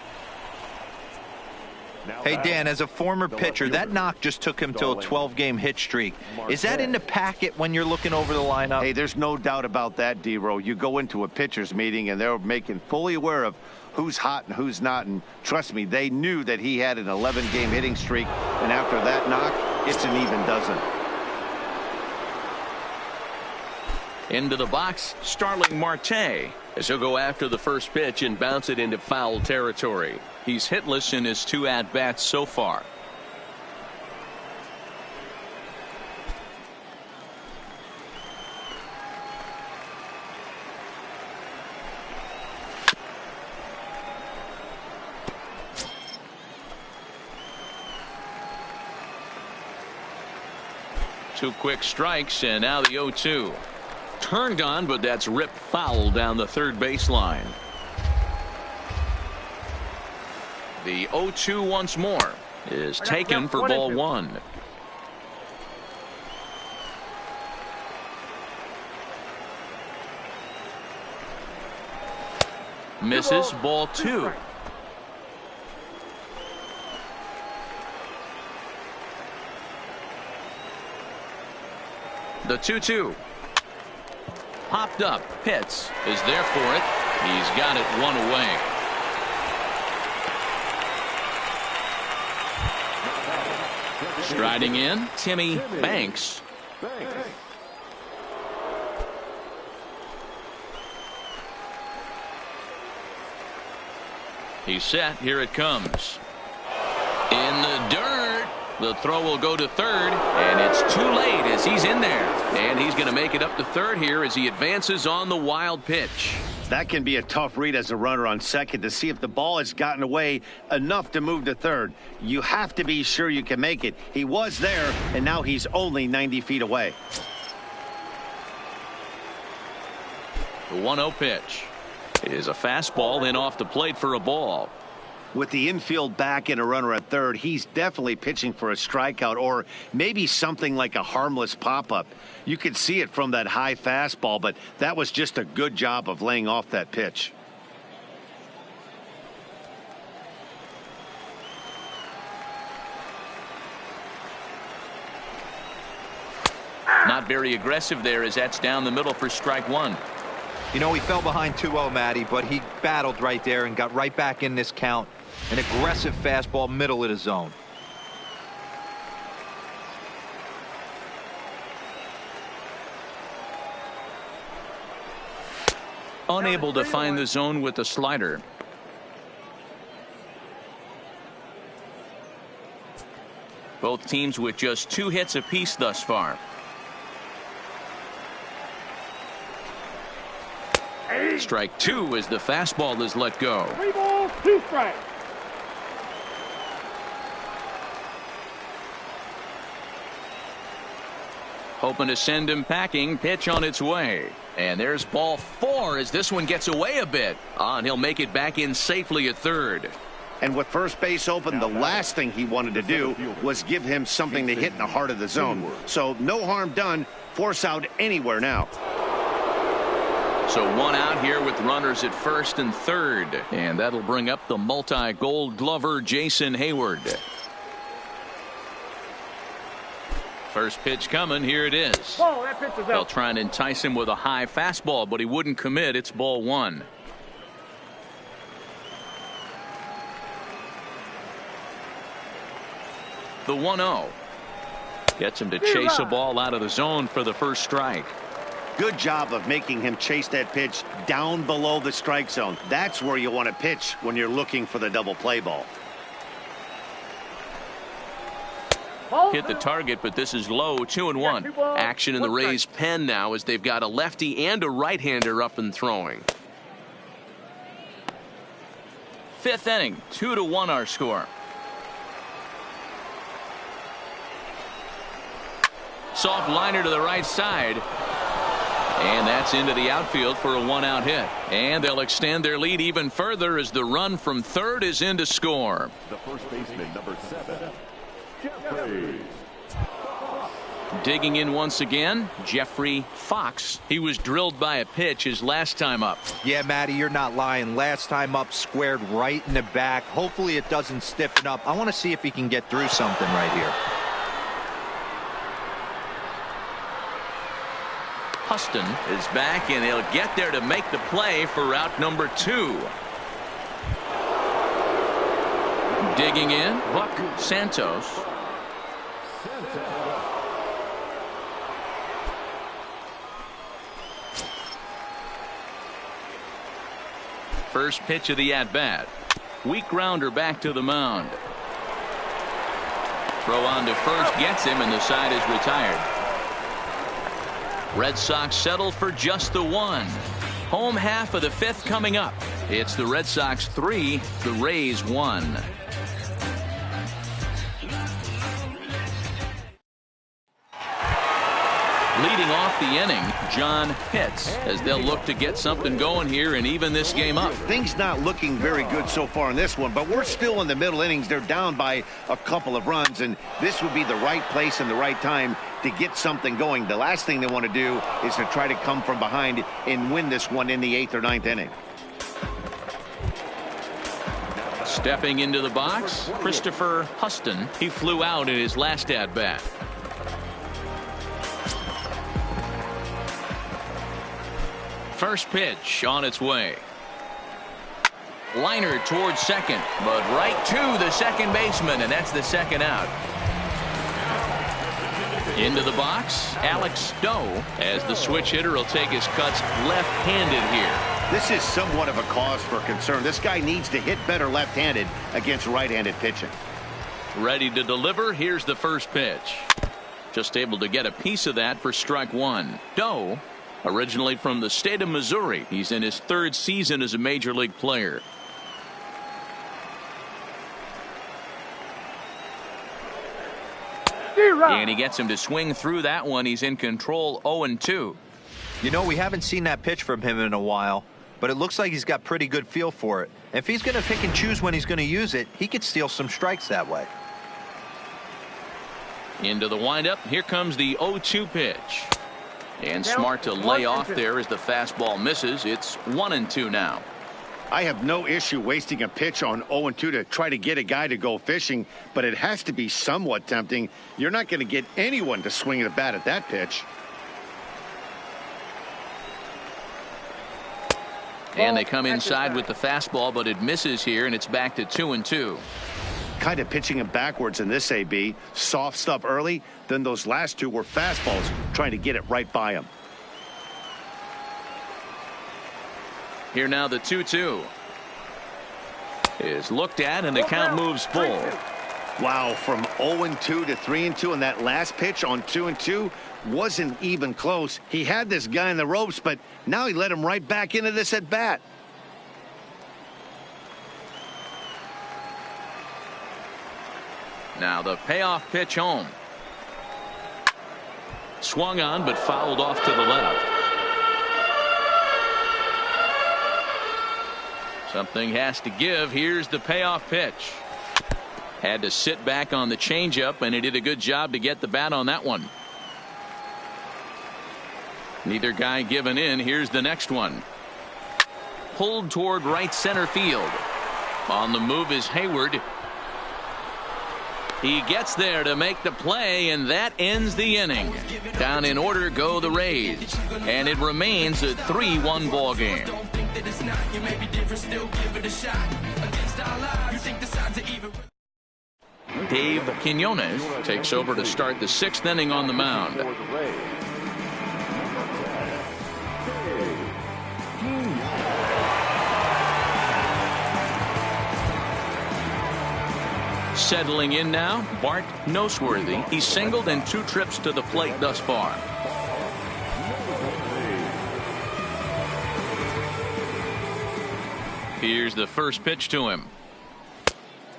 Hey, Dan, as a former pitcher, that knock just took him to a 12-game hit streak. Is that in the packet when you're looking over the lineup? Hey, there's no doubt about that, D-Row. You go into a pitcher's meeting, and they're making fully aware of who's hot and who's not. And trust me, they knew that he had an 11-game hitting streak. And after that knock, it's an even dozen. Into the box, Starling Marte, as he'll go after the first pitch and bounce it into foul territory. He's hitless in his 2 at-bats so far. 2 quick strikes, and now the 0-2. Turned on, but that's ripped foul down the third baseline. The 0-2 once more is taken for ball 1. Misses, ball 2. The 2-2. Popped up. Pitts is there for it. He's got it 1 away. Striding in, Timmy Banks. He's set. Here it comes. In the dirt. The throw will go to third, and it's too late as he's in there. And he's going to make it up to third here as he advances on the wild pitch. That can be a tough read as a runner on second to see if the ball has gotten away enough to move to third. You have to be sure you can make it. He was there, and now he's only 90 feet away. The 1-0 pitch is a fastball, then off the plate for a ball. With the infield back and a runner at third, he's definitely pitching for a strikeout or maybe something like a harmless pop-up. You could see it from that high fastball, but that was just a good job of laying off that pitch. Not very aggressive there as that's down the middle for strike 1. You know, he fell behind 2-0, Matty, but he battled right there and got right back in this count. An aggressive fastball, middle of the zone. Unable to find the zone with the slider. Both teams with just 2 hits apiece thus far. Strike 2 as the fastball is let go. 3 balls, 2 strikes. Hoping to send him packing. Pitch on its way. And there's ball 4 as this one gets away a bit. And he'll make it back in safely at third. And with first base open, the last thing he wanted to do was give him something to hit in the heart of the zone. So no harm done. Force out anywhere now. So 1 out here with runners at first and third. And that'll bring up the multi-gold glover Jason Hayward. First pitch coming. Here it is. Oh, that pitch is out. They'll try and entice him with a high fastball, but he wouldn't commit. It's ball 1. The 1-0 gets him to chase a ball out of the zone for the first strike. Good job of making him chase that pitch down below the strike zone. That's where you want to pitch when you're looking for the double play ball. Hit the target, but this is low. 2-1. Action in the Rays' pen now as they've got a lefty and a right-hander up and throwing. 5th inning, 2-1 our score. Soft liner to the right side. And that's into the outfield for a 1-out hit. And they'll extend their lead even further as the run from third is in to score. The first baseman, number 7, Jeffrey. Digging in once again, Jeffrey Foxx. He was drilled by a pitch his last time up. Yeah, Matty, you're not lying. Last time up, squared right in the back. Hopefully it doesn't stiffen up. I want to see if he can get through something right here. Huston is back, and he'll get there to make the play for route number 2. Digging in, Buck Santos. First pitch of the at-bat. Weak grounder back to the mound. Throw on to first gets him, and the side is retired. Red Sox settle for just the 1. Home half of the 5th coming up. It's the Red Sox 3, the Rays 1. the inning, John Pitts, as they'll look to get something going here and even this game up. Things not looking very good so far in this one, but we're still in the middle innings. They're down by a couple of runs, and this would be the right place and the right time to get something going. The last thing they want to do is to try to come from behind and win this one in the 8th or 9th inning. Stepping into the box, Christopher Huston. He flew out in his last at-bat. First pitch on its way. Liner towards second, but right to the second baseman, and that's the second out. Into the box, Alex Doe, as the switch hitter will take his cuts left-handed here. This is somewhat of a cause for concern. This guy needs to hit better left-handed against right-handed pitching. Ready to deliver. Here's the first pitch. Just able to get a piece of that for strike one. Doe, originally from the state of Missouri. He's in his 3rd season as a major league player. And he gets him to swing through that one. He's in control, 0-2. You know, we haven't seen that pitch from him in a while, but it looks like he's got pretty good feel for it. If he's going to pick and choose when he's going to use it, he could steal some strikes that way. Into the windup. Here comes the 0-2 pitch. And smart to lay off there as the fastball misses. It's 1-2 now. I have no issue wasting a pitch on 0-2 to try to get a guy to go fishing, but it has to be somewhat tempting. You're not going to get anyone to swing the bat at that pitch. And they come inside with the fastball, but it misses here, and it's back to 2-2. Kind of pitching him backwards in this AB. Soft stuff early, then those last two were fastballs, trying to get it right by him. Here now the 2-2 is looked at, and the count moves full. Wow, from 0-2 to 3-2, and that last pitch on 2-2 wasn't even close. He had this guy in the ropes, but now he let him right back into this at bat. Now the payoff pitch home. Swung on, but fouled off to the left. Something has to give. Here's the payoff pitch. Had to sit back on the changeup, and he did a good job to get the bat on that one. Neither guy giving in. Here's the next one. Pulled toward right center field. On the move is Hayward. He gets there to make the play, and that ends the inning. Down in order go the Rays, and it remains a 3-1 ball game. Dave Quinones takes over to start the 6th inning on the mound. Settling in now, Bart Noseworthy. He's singled in 2 trips to the plate thus far. Here's the first pitch to him.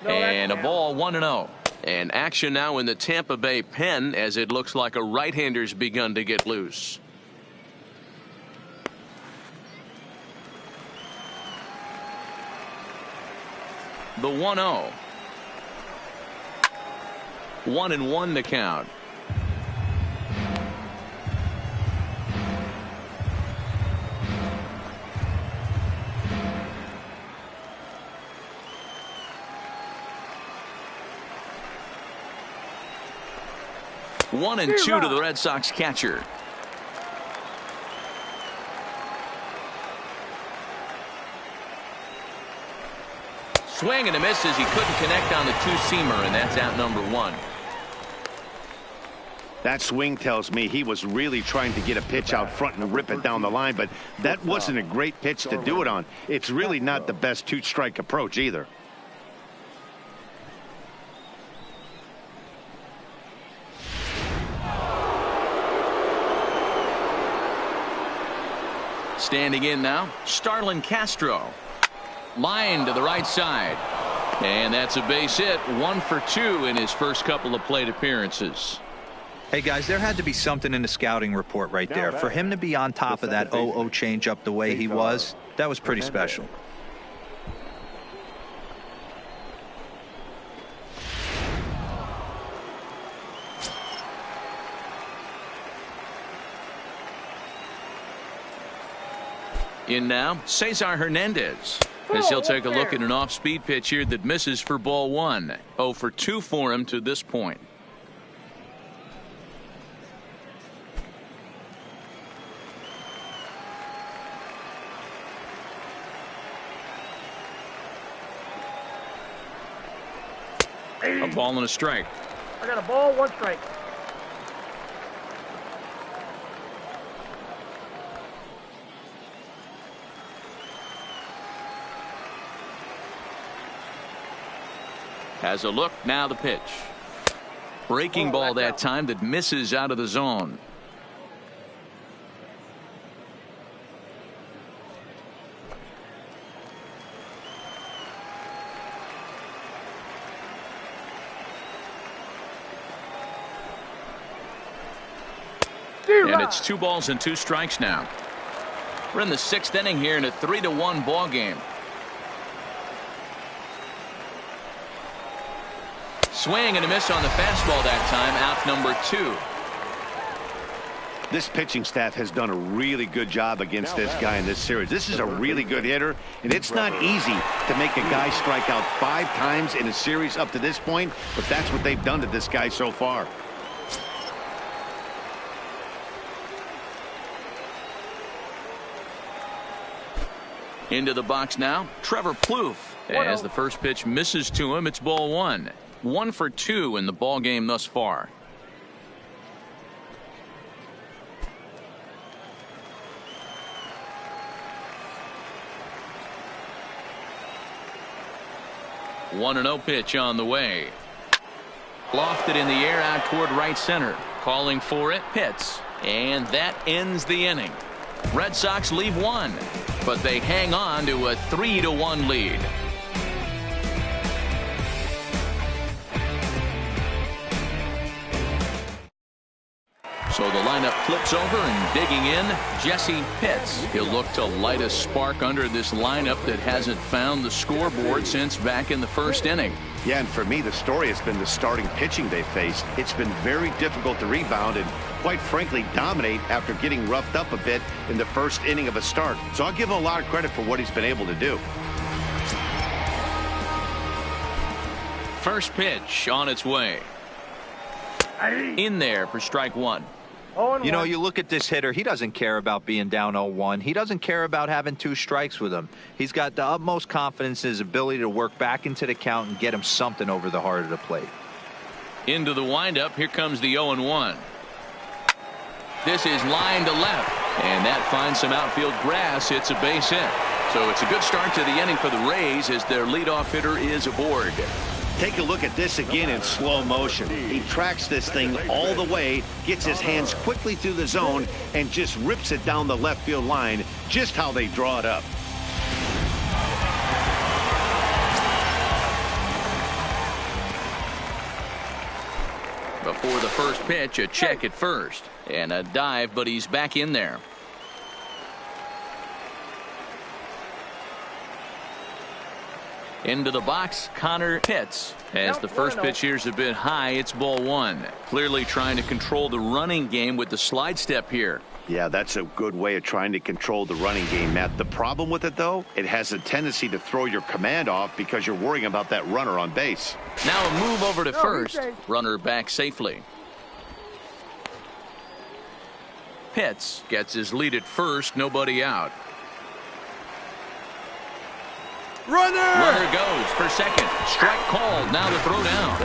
And a ball, 1-0. And action now in the Tampa Bay pen, as it looks like a right-hander's begun to get loose. The 1-0. 1-1 to count. One and two to the Red Sox catcher. Swing and a miss as he couldn't connect on the two-seamer, and that's out number 1. That swing tells me he was really trying to get a pitch out front and rip it down the line, but that wasn't a great pitch to do it on. It's really not the best 2-strike approach either. Standing in now, Starlin Castro. Line to the right side. And that's a base hit. 1 for 2 in his first couple of plate appearances. Hey, guys, there had to be something in the scouting report right there. For him to be on top of that 0-0 changeup the way he was, that was pretty special. In now, Cesar Hernandez, as he'll take a look at an off-speed pitch here that misses for ball one. 0 for 2 for him to this point. A ball and a strike. I got a ball, 1 strike. Has a look, now the pitch. Breaking ball that time that misses out of the zone. And it's 2 balls and 2 strikes now. We're in the 6th inning here in a 3-1 ball game. Swing and a miss on the fastball that time. Out number 2. This pitching staff has done a really good job against this guy in this series. This is a really good hitter, and it's not easy to make a guy strike out 5 times in a series up to this point, but that's what they've done to this guy so far. Into the box now, Trevor Plouffe. As the first pitch misses to him, it's ball 1. 1 for 2 in the ball game thus far. One 1-0 pitch on the way. Lofted in the air out toward right center. Calling for it, Pitts. And that ends the inning. Red Sox leave 1, but they hang on to a 3-1 lead. So the lineup flips over, and digging in, Jesse Pitts. He'll look to light a spark under this lineup that hasn't found the scoreboard since back in the 1st inning. Yeah, and for me, the story has been the starting pitching they faced. It's been very difficult to rebound and, quite frankly, dominate after getting roughed up a bit in the 1st inning of a start. So I'll give him a lot of credit for what he's been able to do. First pitch on its way. In there for strike 1. You know, you look at this hitter, he doesn't care about being down 0-1. He doesn't care about having 2 strikes with him. He's got the utmost confidence in his ability to work back into the count and get him something over the heart of the plate. Into the windup, here comes the 0-1. This is line to left, and that finds some outfield grass. It's a base hit. So it's a good start to the inning for the Rays as their leadoff hitter is aboard. Take a look at this again in slow motion. He tracks this thing all the way, gets his hands quickly through the zone, and just rips it down the left field line, just how they draw it up. Before the first pitch, a check at first, and a dive, but he's back in there. Into the box, Connor Pitts. As the first pitch here's a bit high, it's ball 1. Clearly trying to control the running game with the slide step here. Yeah, that's a good way of trying to control the running game, Matt. The problem with it, though, it has a tendency to throw your command off because you're worrying about that runner on base. Now a move over to first. Runner back safely. Pitts gets his lead at first, nobody out. Runner goes for second. Strike called. Now the throw down.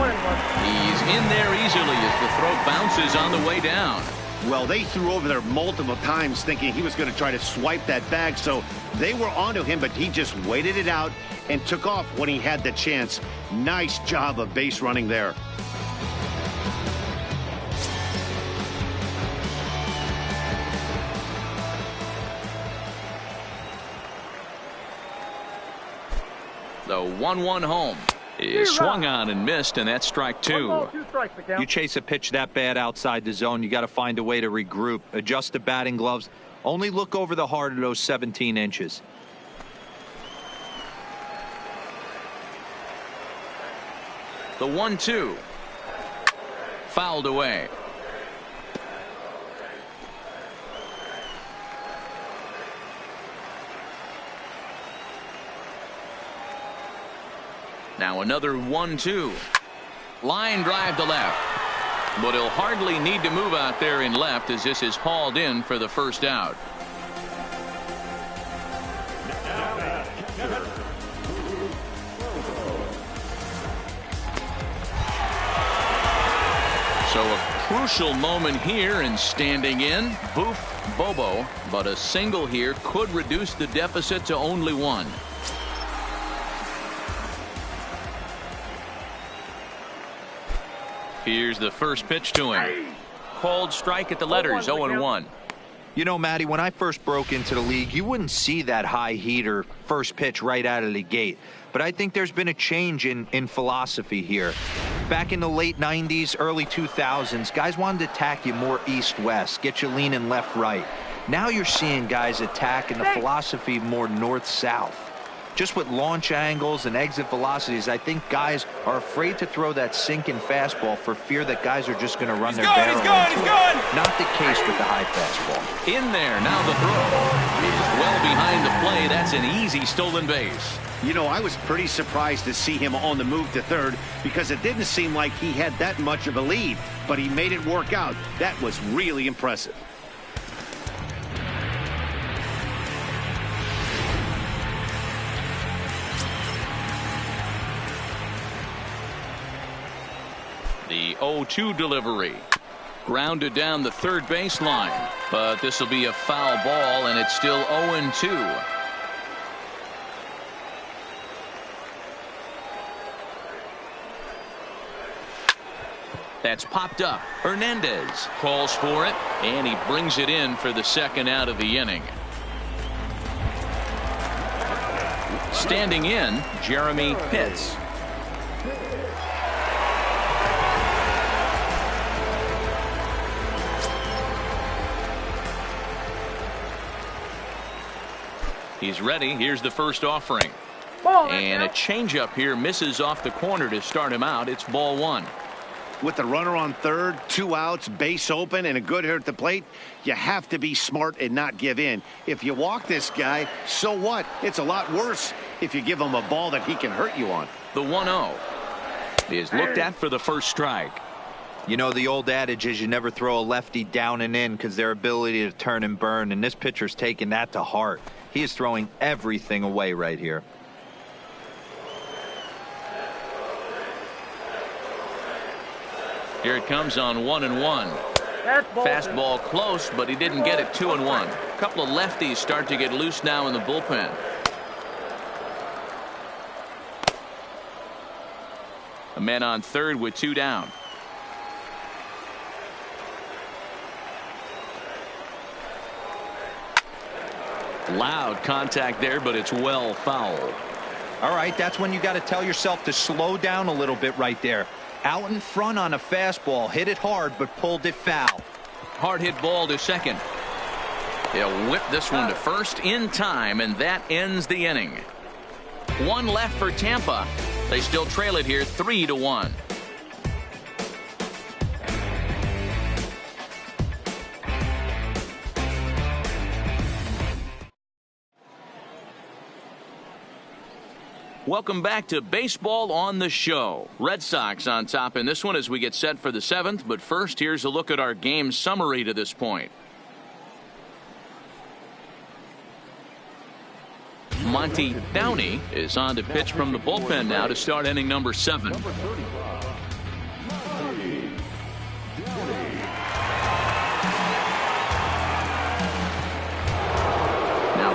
He's in there easily as the throw bounces on the way down. Well, they threw over there multiple times thinking he was going to try to swipe that bag, so they were onto him, but he just waited it out and took off when he had the chance. Nice job of base running there. The 1-1 home is swung on and missed, and that's strike 2. strikes the count. You chase a pitch that bad outside the zone, you got to find a way to regroup, adjust the batting gloves. Only look over the heart of those 17 inches. The 1-2. Fouled away. Now another 1-2. Line drive to left. But he'll hardly need to move out there in left as this is hauled in for the first out. So a crucial moment here in standing in. Boof, Bobo, but a single here could reduce the deficit to only one. Here's the first pitch to him. Cold strike at the letters, 0-1. You know, Matty, when I first broke into the league, you wouldn't see that high heater first pitch right out of the gate. But I think there's been a change in philosophy here. Back in the late 90s, early 2000s, guys wanted to attack you more east-west, get you leaning left-right. Now you're seeing guys attack in the philosophy more north-south. Just with launch angles and exit velocities, I think guys are afraid to throw that sinking fastball for fear that guys are just going to run their barrel into it. Not the case with the high fastball. In there, now the throw. He's well behind the play. That's an easy stolen base. You know, I was pretty surprised to see him on the move to third because it didn't seem like he had that much of a lead, but he made it work out. That was really impressive. The 0-2 delivery. Grounded down the third baseline. But this will be a foul ball, and it's still 0-2. That's popped up. Hernandez calls for it, and he brings it in for the second out of the inning. Standing in, Jeremy Pitts. He's ready. Here's the first offering. And a changeup here misses off the corner to start him out. It's ball one. With the runner on third, 2 outs, base open, and a good hitter at the plate, you have to be smart and not give in. If you walk this guy, so what? It's a lot worse if you give him a ball that he can hurt you on. The 1-0 is looked at for the first strike. You know, the old adage is you never throw a lefty down and in because their ability to turn and burn, and this pitcher's taking that to heart. He is throwing everything away right here. Here it comes on 1-1. Fastball close, but he didn't get it. 2-1. A couple of lefties start to get loose now in the bullpen. A man on third with 2 down. Loud contact there, but it's well foul. All right, that's when you got to tell yourself to slow down a little bit right there. Out in front on a fastball, hit it hard, but pulled it foul. Hard hit ball to second. He'll whip this one to first in time, and that ends the inning. 1 left for Tampa. They still trail it here 3-1. Welcome back to Baseball on the Show. Red Sox on top in this one as we get set for the 7th. But first, here's a look at our game summary to this point. Monty Downey is on to pitch from the bullpen now to start inning number 7.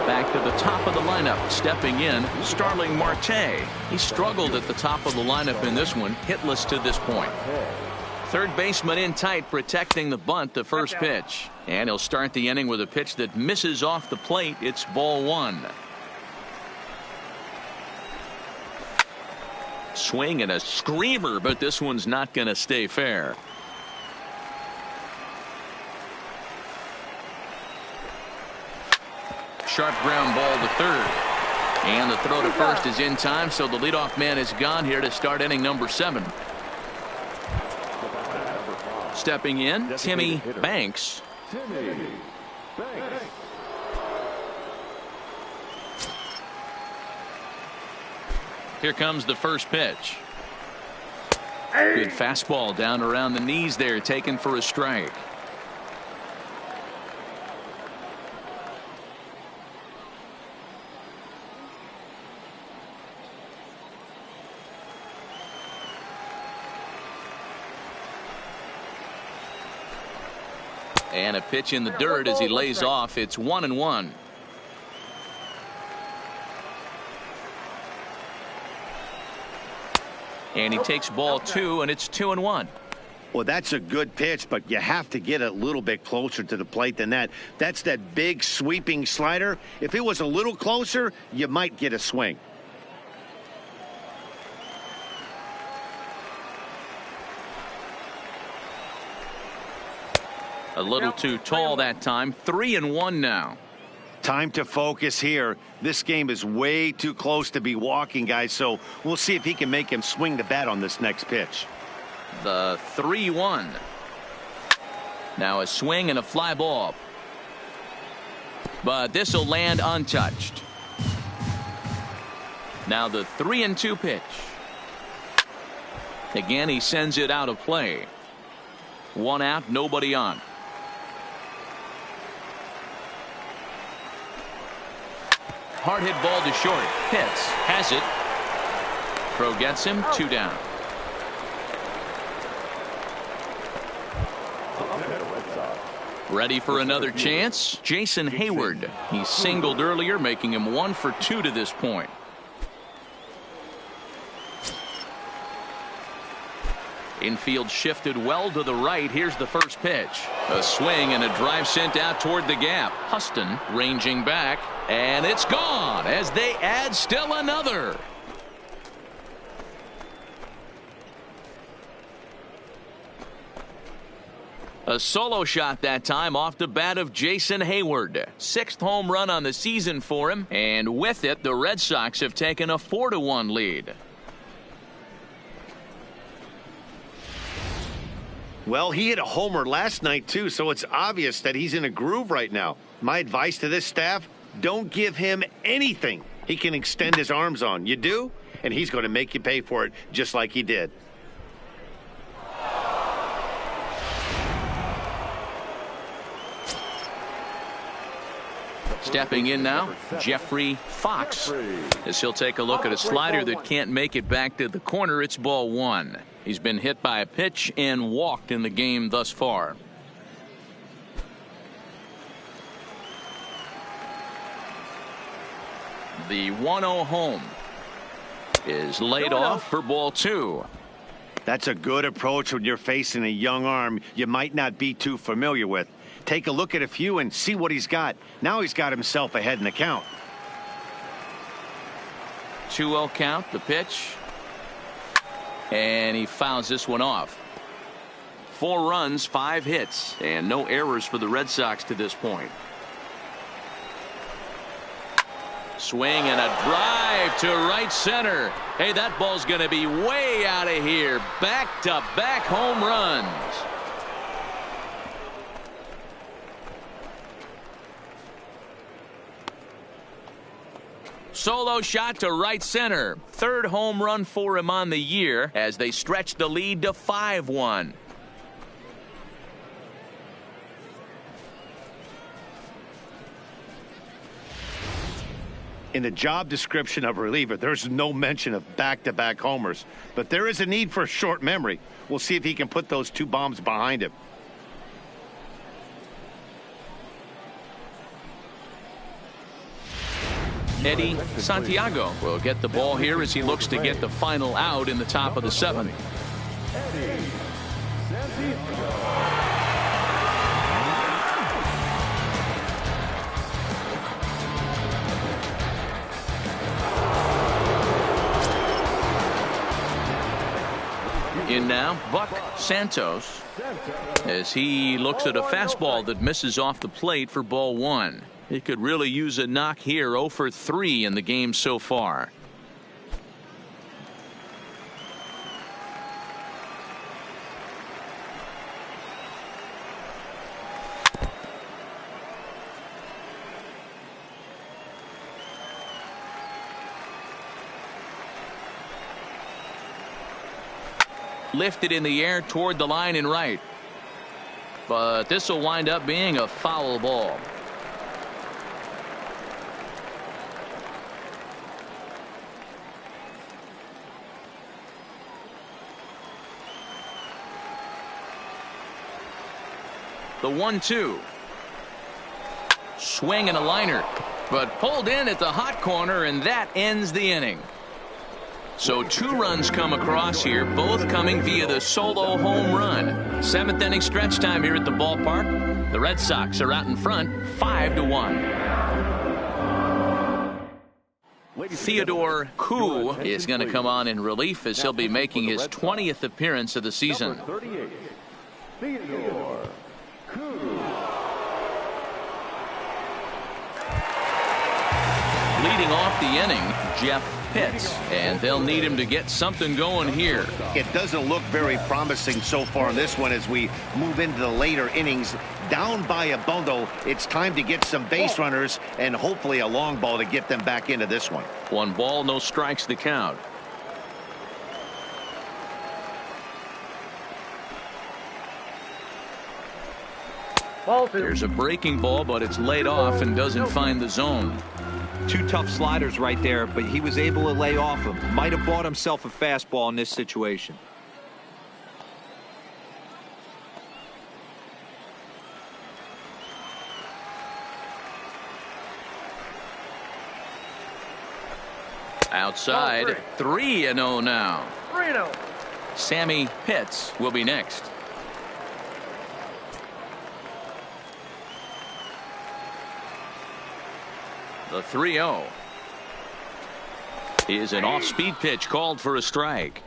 Back to the top of the lineup, stepping in, Starling Marte. He struggled at the top of the lineup in this one, hitless to this point. Third baseman in tight, protecting the bunt, the first pitch. And he'll start the inning with a pitch that misses off the plate. It's ball 1. Swing and a screamer, but this one's not going to stay fair. Sharp ground ball to third. And the throw to first is in time, so the leadoff man is gone here to start inning number 7. Stepping in, Timmy Banks. Here comes the first pitch. Good fastball down around the knees there, taken for a strike. And a pitch in the dirt as he lays off. It's 1-1. And he takes ball 2, and it's 2-1. Well, that's a good pitch, but you have to get a little bit closer to the plate than that. That's that big sweeping slider. If it was a little closer, you might get a swing. A little too tall that time. 3-1 now. Time to focus here. This game is way too close to be walking, guys, so we'll see if he can make him swing the bat on this next pitch. The 3-1. Now a swing and a fly ball. But this will land untouched. Now the 3-2 pitch. Again, he sends it out of play. 1 out, nobody on. Hard hit ball to short. Pitts has it. Throw gets him. 2 down. Ready for another chance. Jason Hayward. He singled earlier, making him 1 for 2 to this point. Infield shifted well to the right. Here's the first pitch. A swing and a drive sent out toward the gap. Huston ranging back, and it's gone as they add still another. A solo shot that time off the bat of Jason Hayward. 6th home run on the season for him, and with it the Red Sox have taken a 4-1 lead. Well, he hit a homer last night, too, so it's obvious that he's in a groove right now. My advice to this staff, don't give him anything he can extend his arms on. You do, and he's going to make you pay for it just like he did. Stepping in now, Jeffrey Fox, as he'll take a look at a slider that can't make it back to the corner. It's ball 1. He's been hit by a pitch and walked in the game thus far. The 1-0 home is laid off for ball 2. That's a good approach when you're facing a young arm you might not be too familiar with. Take a look at a few and see what he's got. Now he's got himself ahead in the count. 2-0 count, the pitch. And he fouls this one off. 4 runs, 5 hits, and no errors for the Red Sox to this point. Swing and a drive to right center. Hey, that ball's going to be way out of here. Back-to-back home runs. Solo shot to right center. 3rd home run for him on the year as they stretch the lead to 5-1. In the job description of reliever, there's no mention of back-to-back homers. But there is a need for short memory. We'll see if he can put those 2 bombs behind him. Eddie Santiago will get the ball here as he looks to get the final out in the top of the 7th. Eddie Santiago. In now, Buck Santos, as he looks at a fastball that misses off the plate for ball one. He could really use a knock here. 0 for 3 in the game so far. Lifted in the air toward the line and right. But this will wind up being a foul ball. The 1-2. Swing and a liner, but pulled in at the hot corner, and that ends the inning. So 2 runs come across here, both coming via the solo home run. 7th inning stretch time here at the ballpark. The Red Sox are out in front 5-1. Theodore Koo is going to come on in relief as he'll be making his 20th appearance of the season. Number 38, Theodore Koo. Leading off the inning, Jeff Pitts, and they'll need him to get something going here. It doesn't look very promising so far in this one as we move into the later innings. Down by a bundle, it's time to get some base runners and hopefully a long ball to get them back into this one. 1 ball, no strikes the count. Ball 2. There's a breaking ball, but it's laid off and doesn't find the zone. 2 tough sliders right there, but he was able to lay off them. Might have bought himself a fastball in this situation. Outside, 3-0 now. 3-0. Sammy Pitts will be next. The 3-0 is an off-speed pitch called for a strike.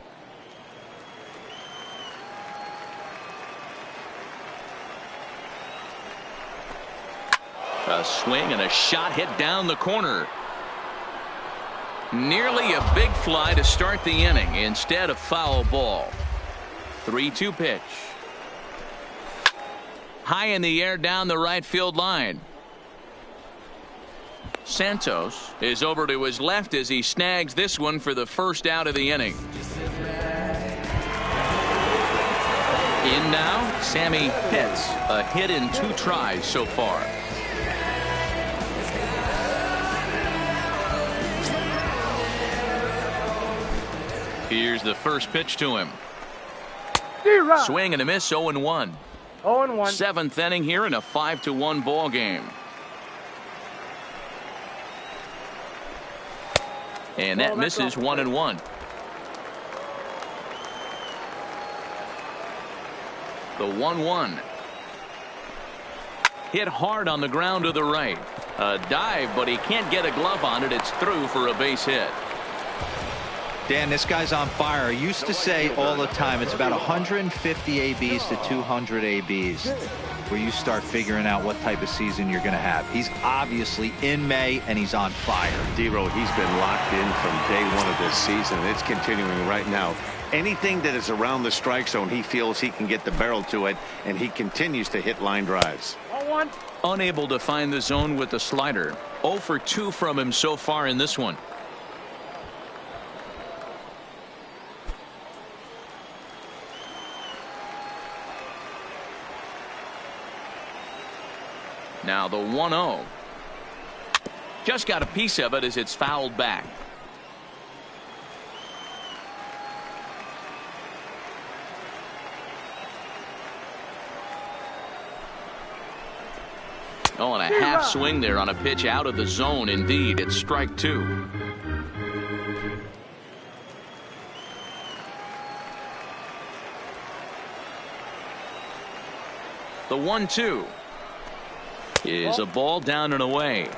A swing and a shot hit down the corner. Nearly a big fly to start the inning. Instead, a foul ball. 3-2 pitch. High in the air down the right field line. Santos is over to his left as he snags this one for the first out of the inning. In now, Sammy Pitts. A hit in 2 tries so far. Here's the first pitch to him. Swing and a miss. 0-1. 0-1. 7th inning here in a 5-1 ball game. And that misses. 1-1. The 1-1. Hit hard on the ground to the right. A dive, but he can't get a glove on it. It's through for a base hit. Dan, this guy's on fire. I used to say all the time it's about 150 ABs to 200 ABs where you start figuring out what type of season you're going to have. He's obviously in May and he's on fire. D-Row, he's been locked in from day one of this season. It's continuing right now. Anything that is around the strike zone, he feels he can get the barrel to it, and he continues to hit line drives. 0-1. Unable to find the zone with the slider. 0 for 2 from him so far in this one. Now the 1-0. Just got a piece of it as it's fouled back. Oh, and a half swing there on a pitch out of the zone. Indeed, it's strike 2. The 1-2 is a ball down and away.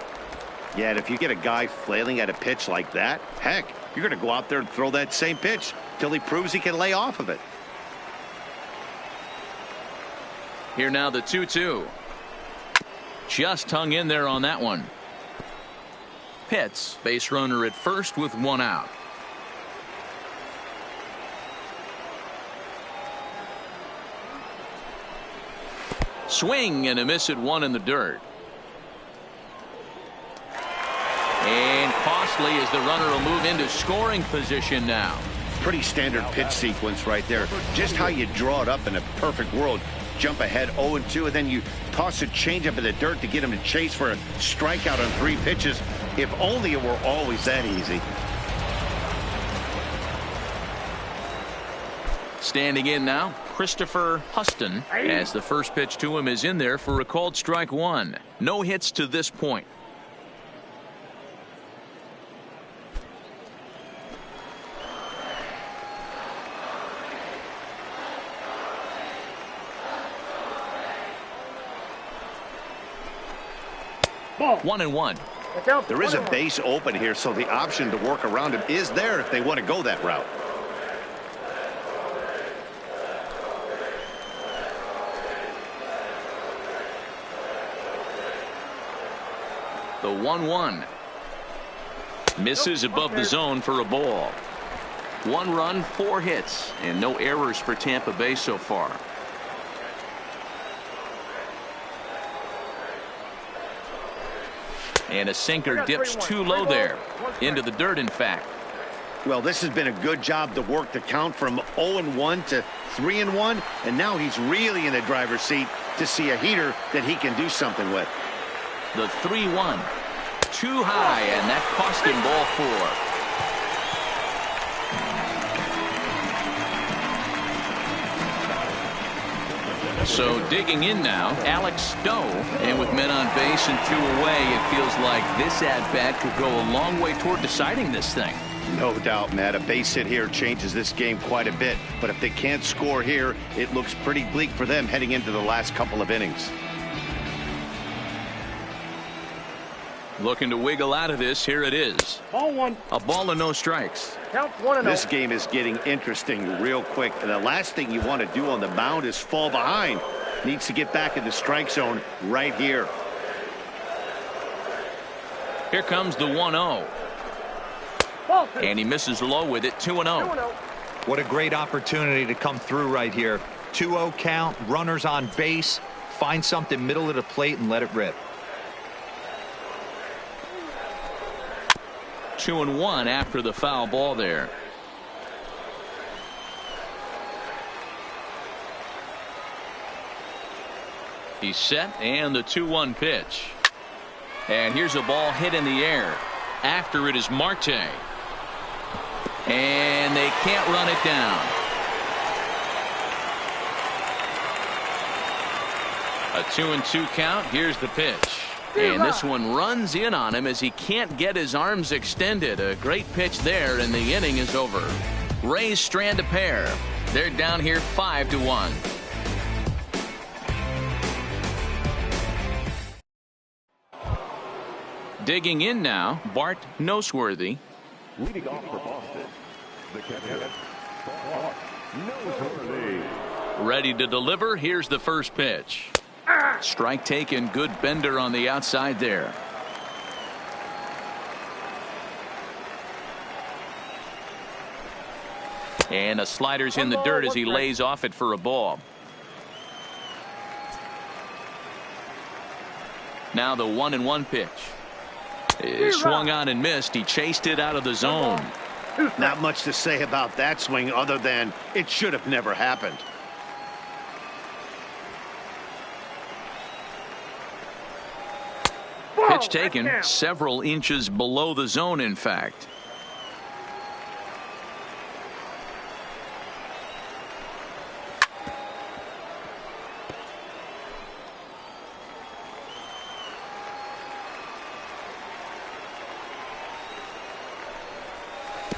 Yeah, and if you get a guy flailing at a pitch like that, heck, you're going to go out there and throw that same pitch till he proves he can lay off of it. Here now the 2-2. Just hung in there on that one. Pitts, base runner at first with one out. Swing and a miss at one in the dirt. And costly as the runner will move into scoring position now. Pretty standard pitch sequence right there. Just how you draw it up in a perfect world. Jump ahead 0-2, and then you toss a changeup in the dirt to get him to chase for a strikeout on 3 pitches. If only it were always that easy. Standing in now, Christopher Huston, as the first pitch to him is in there for a called strike one. No hits to this point. Ball. 1-1. There is a base open here, so the option to work around him is there if they want to go that route. The 1-1. Misses above the zone for a ball. 1 run, 4 hits, and no errors for Tampa Bay so far. And a sinker dips too low there. Into the dirt, in fact. Well, this has been a good job to work the count from 0-1 to 3-1, and now he's really in the driver's seat to see a heater that he can do something with. The 3-1. Too high, and that cost him ball 4. So digging in now, Alex Stowe, and with men on base and 2 away, it feels like this at-bat could go a long way toward deciding this thing. No doubt, Matt. A base hit here changes this game quite a bit, but if they can't score here, it looks pretty bleak for them heading into the last couple of innings. Looking to wiggle out of this. Here it is. Ball 1. A ball and no strikes. Count 1-0. This game is getting interesting real quick, and the last thing you want to do on the mound is fall behind. Needs to get back in the strike zone right here. Here comes the 1-0. Ball 2. And he misses low with it. 2-0. 2-0. What a great opportunity to come through right here. 2-0 count, runners on base. Find something middle of the plate and let it rip. 2-1 after the foul ball there. He's set, and the 2-1 pitch. And here's a ball hit in the air. After it is Marte. And they can't run it down. A 2-2 count. Here's the pitch. And this one runs in on him as he can't get his arms extended. A great pitch there, and the inning is over. Rays strand a pair. They're down here 5-1. Digging in now, Bart Noseworthy. Leading off for Boston, the catcher, Bart Noseworthy. Ready to deliver. Here's the first pitch. Strike taken. Good bender on the outside there. And a slider's in the dirt as he lays off it for a ball. Now the 1-1 pitch. Swung on and missed. He chased it out of the zone. Not much to say about that swing other than it should have never happened. Pitch taken several inches below the zone, in fact.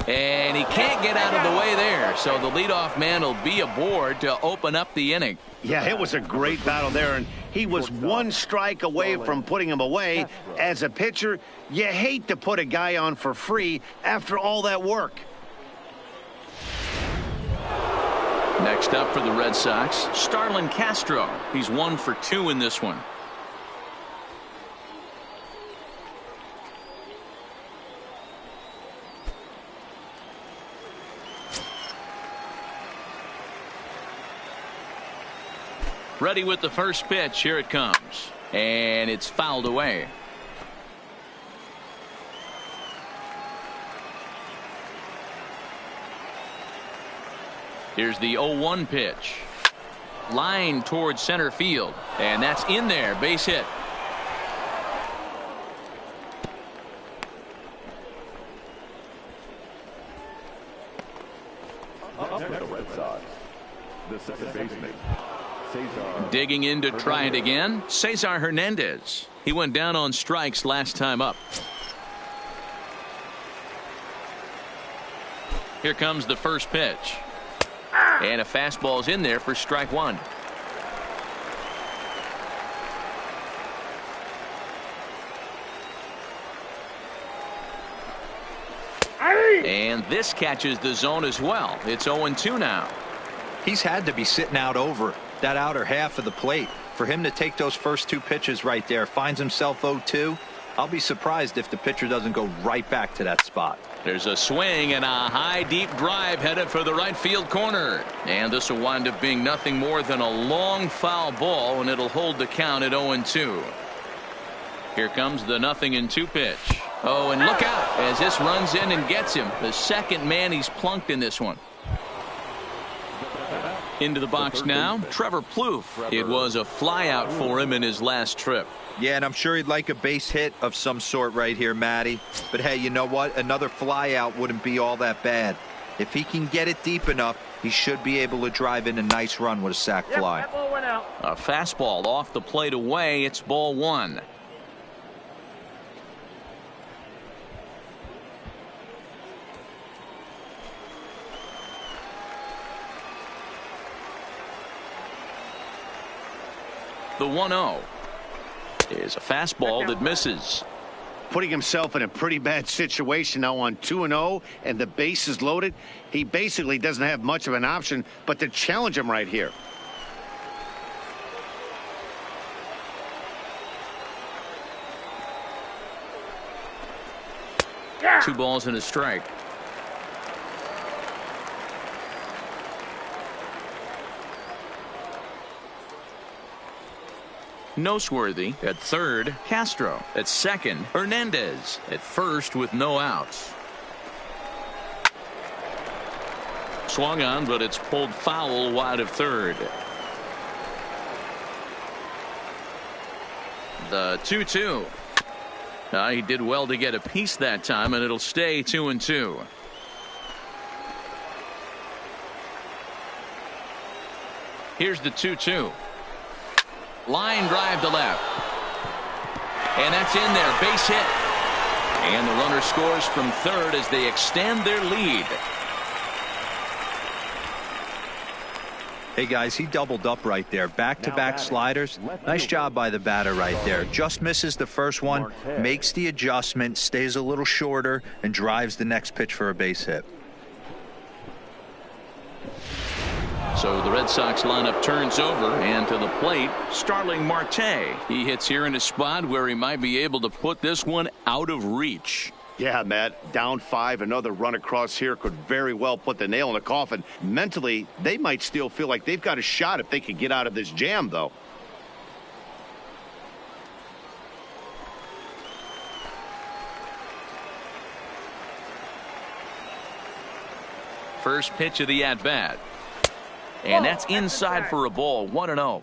And he can't get out of the way there, so the leadoff man will be aboard to open up the inning. Yeah, it was a great battle there, and he was 1 strike away from putting him away. As a pitcher, you hate to put a guy on for free after all that work. Next up for the Red Sox, Starlin Castro. He's 1 for 2 in this one. Ready with the first pitch. Here it comes. And it's fouled away. Here's the 0-1 pitch. Line towards center field. And that's in there. Base hit. The Red Sox, the second baseman. Digging in to try it again, Cesar Hernandez. He went down on strikes last time up. Here comes the first pitch. And a fastball's in there for strike 1. And this catches the zone as well. It's 0-2 now. He's had to be sitting out over that outer half of the plate. For him to take those first 2 pitches right there, finds himself 0-2. I'll be surprised if the pitcher doesn't go right back to that spot. There's a swing and a high deep drive headed for the right field corner. And this will wind up being nothing more than a long foul ball, and it'll hold the count at 0-2. Here comes the 0-2 pitch. Oh, and look out as this runs in and gets him. The second man he's plunked in this one. Into the box now, Trevor Plouffe. It was a flyout for him in his last trip. Yeah, and I'm sure he'd like a base hit of some sort right here, Matty. But hey, you know what? Another flyout wouldn't be all that bad. If he can get it deep enough, he should be able to drive in a nice run with a sac fly. That ball went out. A fastball off the plate away. It's ball 1. The 1-0 is a fastball that misses. Putting himself in a pretty bad situation now on 2-0 and the base is loaded. He basically doesn't have much of an option but to challenge him right here. Yeah. 2 balls and a strike. Noseworthy at third, Castro at second, Hernandez at first with no outs. Swung on, but it's pulled foul wide of third. The 2-2. He did well to get a piece that time, and it'll stay 2-2. Here's the 2-2. Line drive to left. And that's in there. Base hit. And the runner scores from third as they extend their lead. Hey guys, he doubled up right there. Back-to-back sliders. Nice job by the batter right there. Just misses the first one, makes the adjustment, stays a little shorter, and drives the next pitch for a base hit. So the Red Sox lineup turns over, and to the plate, Starling Marte. He hits here in a spot where he might be able to put this one out of reach. Yeah, Matt, down 5, another run across here could very well put the nail in the coffin. Mentally, they might still feel like they've got a shot if they could get out of this jam, though. First pitch of the at-bat. And that's inside for a ball. 1-0.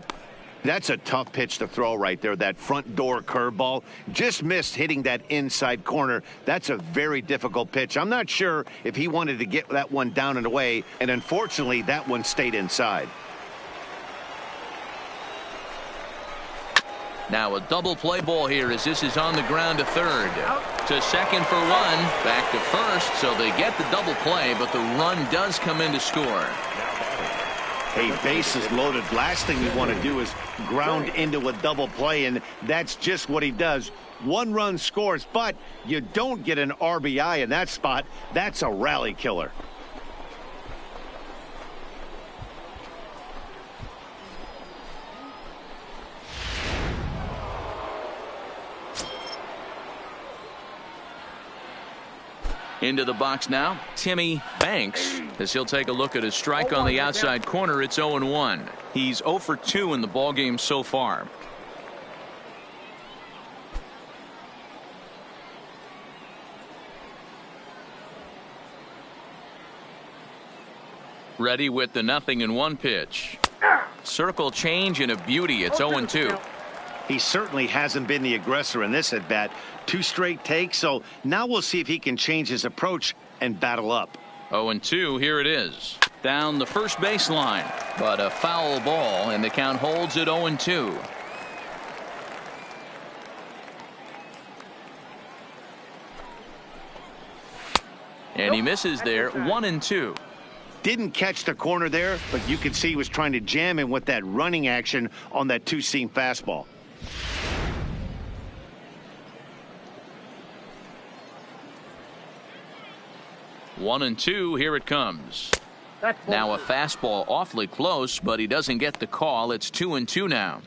That's a tough pitch to throw right there. That front door curveball just missed hitting that inside corner. That's a very difficult pitch. I'm not sure if he wanted to get that one down and away, and unfortunately that one stayed inside. Now a double play ball here as this is on the ground to third. To second for 1. Back to first, so they get the double play, but the run does come in to score. Hey, bases loaded. Last thing you want to do is ground into a double play, and that's just what he does. 1 run scores, but you don't get an RBI in that spot. That's a rally killer. Into the box now, Timmy Banks, as he'll take a look at a strike on the outside corner. It's 0-1. He's 0 for 2 in the ballgame so far. Ready with the 0-1 pitch. Circle change and a beauty. It's 0-2. He certainly hasn't been the aggressor in this at bat. 2 straight takes, so now we'll see if he can change his approach and battle up. 0-2. Here it is. Down the first baseline, but a foul ball, and the count holds at 0-2. And he misses there. 1-2. Didn't catch the corner there, but you could see he was trying to jam him with that running action on that 2-seam fastball. One and two. Here it comes. Now a fastball awfully close, but he doesn't get the call. It's 2-2 now.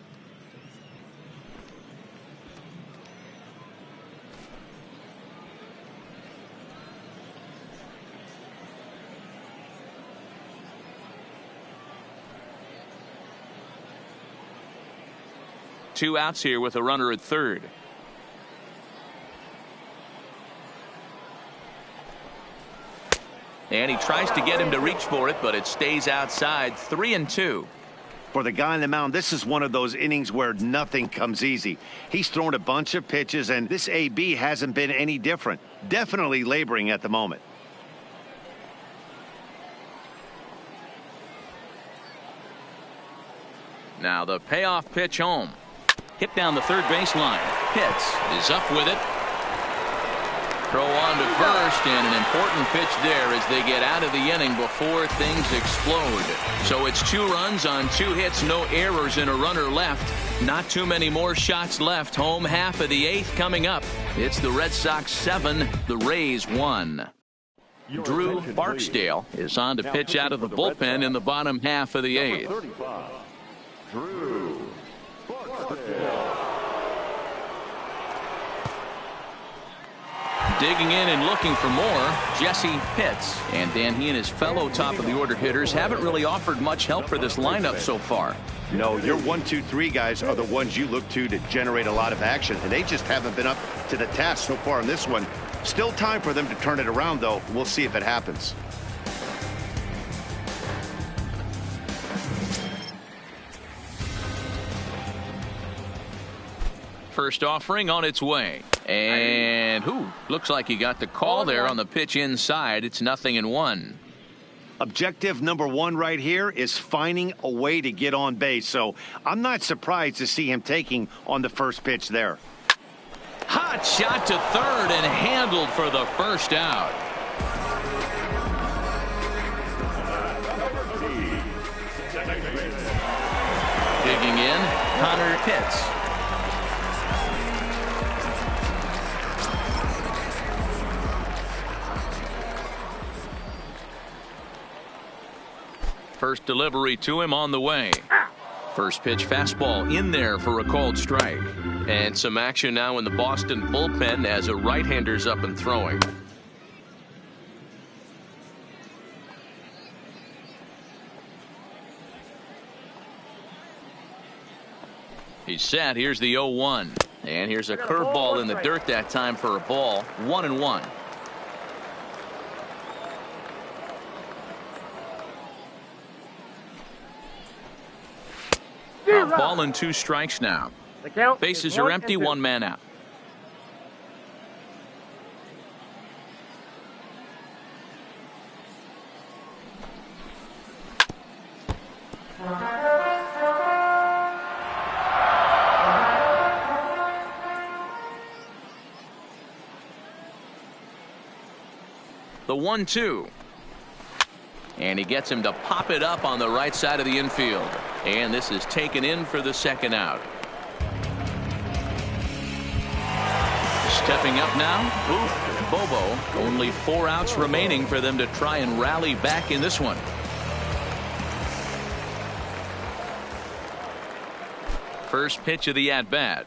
Two outs here with a runner at third. And he tries to get him to reach for it, but it stays outside. 3-2. For the guy on the mound, this is one of those innings where nothing comes easy. He's thrown a bunch of pitches, and this AB hasn't been any different. Definitely laboring at the moment. Now the payoff pitch home. Hit down the third baseline. Pitts is up with it. Throw on to first, and an important pitch there as they get out of the inning before things explode. So it's 2 runs on 2 hits, no errors, and a runner left. Not too many more shots left. Home half of the 8th coming up. It's the Red Sox 7, the Rays 1. Drew Barksdale is on to pitch out of the bullpen in the bottom half of the 8th. Drew Barksdale. Digging in and looking for more, Jesse Pitts. And Dan, he and his fellow top of the order hitters haven't really offered much help for this lineup so far. No, your 1, 2, 3 guys are the ones you look to generate a lot of action, and they just haven't been up to the task so far in this one. Still time for them to turn it around, though. We'll see if it happens. First offering on its way. And looks like he got the call there on the pitch inside. It's 0-1. Objective number 1 right here is finding a way to get on base. So I'm not surprised to see him taking on the first pitch there. Hot shot to third and handled for the first out. Digging in, Connor Pitts. First delivery to him on the way. First pitch fastball in there for a called strike. And some action now in the Boston bullpen as a right-hander's up and throwing. He's set. Here's the 0-1. And here's a curveball in the dirt that time for a ball. 1-1. Ball and 2 strikes now. Bases are empty, 1 man out. The 1-2. And he gets him to pop it up on the right side of the infield. And this is taken in for the second out. Stepping up now, Bobo. Only 4 outs remaining for them to try and rally back in this one. First pitch of the at-bat.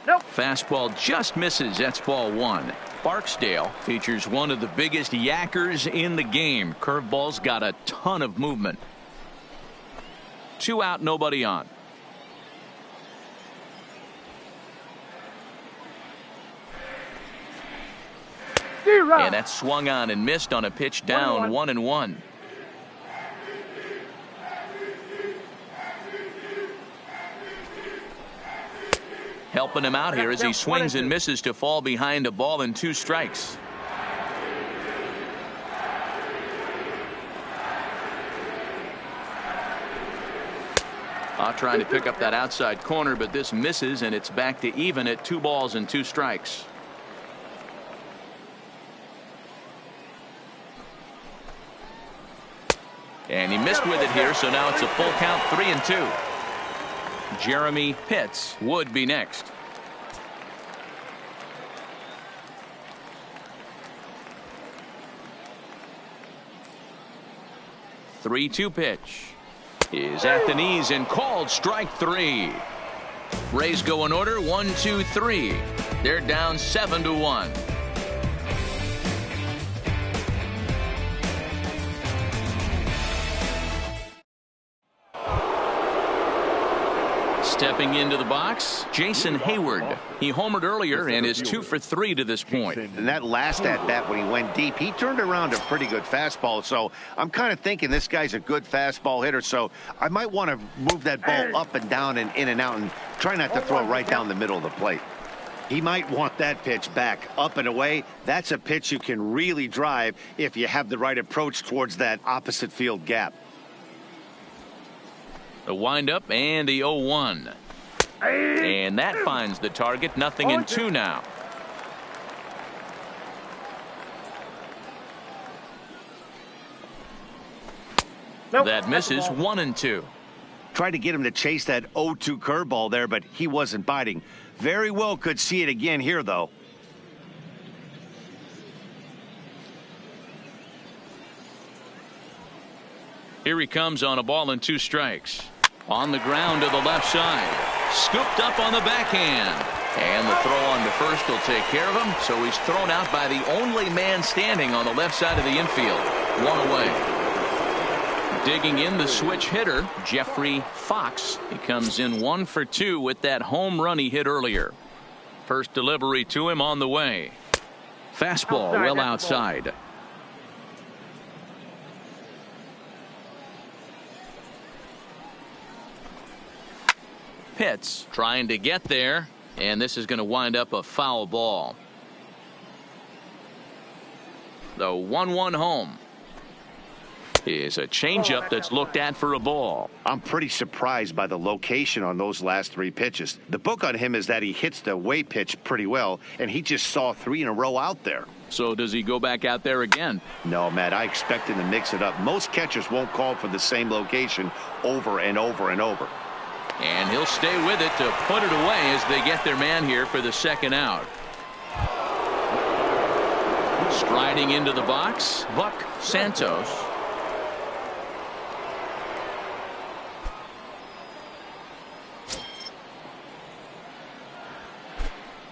Fastball just misses. That's ball one. Barksdale features one of the biggest yackers in the game. Curveball's got a ton of movement. 2 out, nobody on. And that swung on and missed on a pitch down 1-1. Helping him out here as he swings and misses to fall behind a ball and 2 strikes. Trying to pick up that outside corner, but this misses, and it's back to even at 2 balls and 2 strikes. And he missed with it here, so now it's a full count, 3-2. Jeremy Pitts would be next. The 3-2 pitch is at the knees and called strike 3. Rays go in order 1-2-3. They're down 7-1. Stepping into the box, Jason Hayward. He homered earlier and is 2 for 3 to this point. And that last at bat when he went deep, he turned around a pretty good fastball. So I'm kind of thinking this guy's a good fastball hitter. So I might want to move that ball up and down and in and out and try not to throw it right down the middle of the plate. He might want that pitch back up and away. That's a pitch you can really drive if you have the right approach towards that opposite field gap. The windup and the 0-1. And that finds the target. 0-2 now. That misses. 1-2. Tried to get him to chase that 0-2 curveball there, but he wasn't biting. Very well could see it again here, though. Here he comes on a ball and 2 strikes. On the ground to the left side. Scooped up on the backhand. And the throw on to first will take care of him. So he's thrown out by the only man standing on the left side of the infield. 1 away. Digging in the switch hitter, Jeffrey Fox. He comes in 1 for 2 with that home run he hit earlier. First delivery to him on the way. Fastball well outside. Pitts trying to get there, and this is going to wind up a foul ball. The 1-1 home is a changeup that's looked at for a ball. I'm pretty surprised by the location on those last 3 pitches. The book on him is that he hits the away pitch pretty well, and he just saw 3 in a row out there. So does he go back out there again? No, Matt, I expect him to mix it up. Most catchers won't call for the same location over and over and over. And he'll stay with it to put it away as they get their man here for the 2nd out. Striding into the box, Buck Santos.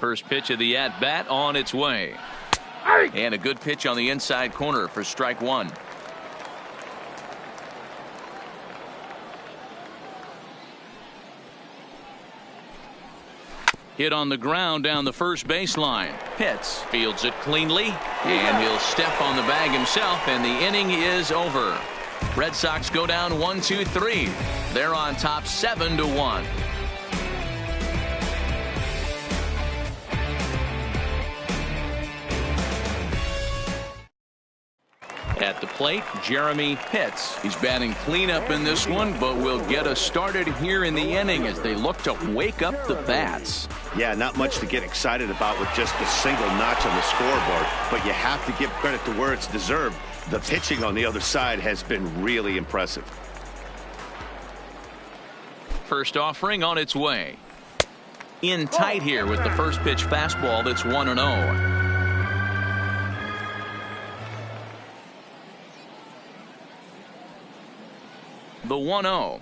First pitch of the at-bat on its way. And a good pitch on the inside corner for strike 1. Hit on the ground down the first baseline. Pitts fields it cleanly, and he'll step on the bag himself, and the inning is over. Red Sox go down 1-2-3. They're on top 7-1. At the plate, Jeremy Pitts. He's batting cleanup in this one, but will get us started here in the inning as they look to wake up the bats. Yeah, not much to get excited about with just a single notch on the scoreboard, but you have to give credit to where it's deserved. The pitching on the other side has been really impressive. First offering on its way. In tight here with the first pitch fastball that's 1-0. The 1-0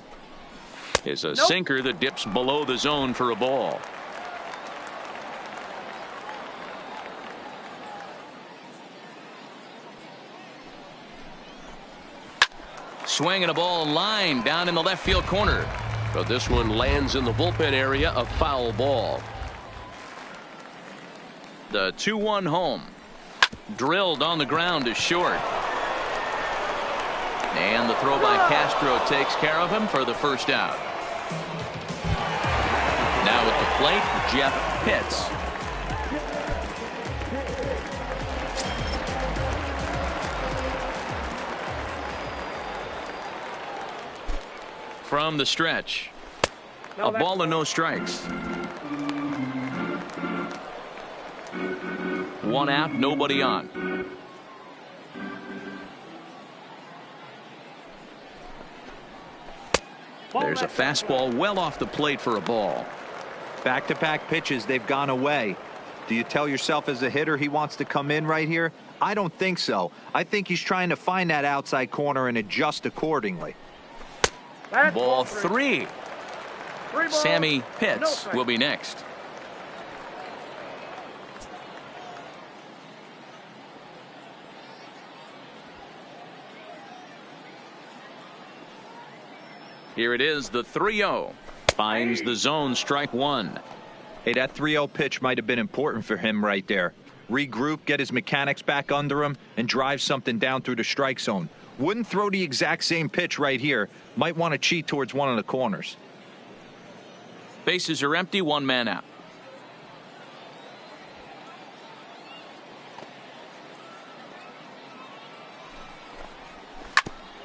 is a sinker that dips below the zone for a ball. Swinging a ball line down in the left field corner. But this one lands in the bullpen area, a foul ball. The 2-1 home. Drilled on the ground to short. And the throw by Castro takes care of him for the first out. Now at the plate, Jeff Pitts. From the stretch. A ball and no strikes. 1 out, nobody on. There's a fastball well off the plate for a ball. Back-to-back pitches, they've gone away. Do you tell yourself as a hitter he wants to come in right here? I don't think so. I think he's trying to find that outside corner and adjust accordingly. Ball 3. Sammy Pitts will be next. Here it is, the 3-0. Finds the zone, strike 1. Hey, that 3-0 pitch might have been important for him right there. Regroup, get his mechanics back under him, and drive something down through the strike zone. Wouldn't throw the exact same pitch right here. Might want to cheat towards one of the corners. Bases are empty, 1 man out.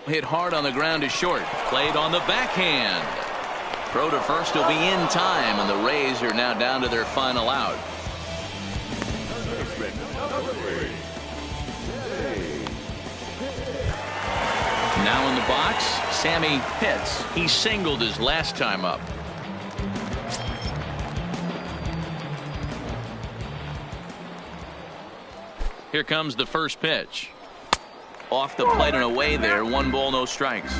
Hit hard on the ground to short. Played on the backhand. Throw to first will be in time, and the Rays are now down to their final out. Now in the box, Sammy Pitts. He singled his last time up. Here comes the first pitch. Off the plate and away there. 1 ball, no strikes.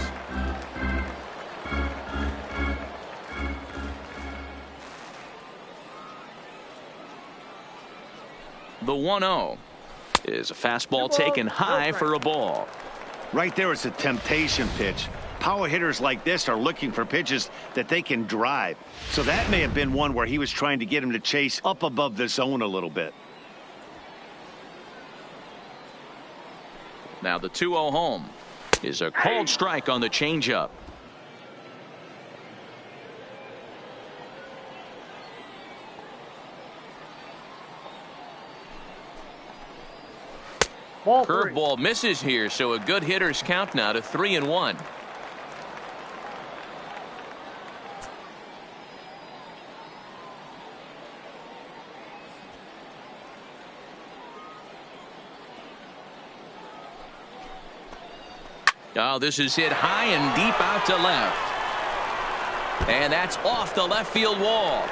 The 1-0 is a fastball taken high for a ball. Right there is a temptation pitch. Power hitters like this are looking for pitches that they can drive. So that may have been one where he was trying to get him to chase up above the zone a little bit. Now the 2-0 home is a called strike on the changeup. Curveball misses here, so a good hitter's count now to 3-1. Oh, this is hit high and deep out to left. And that's off the left field wall.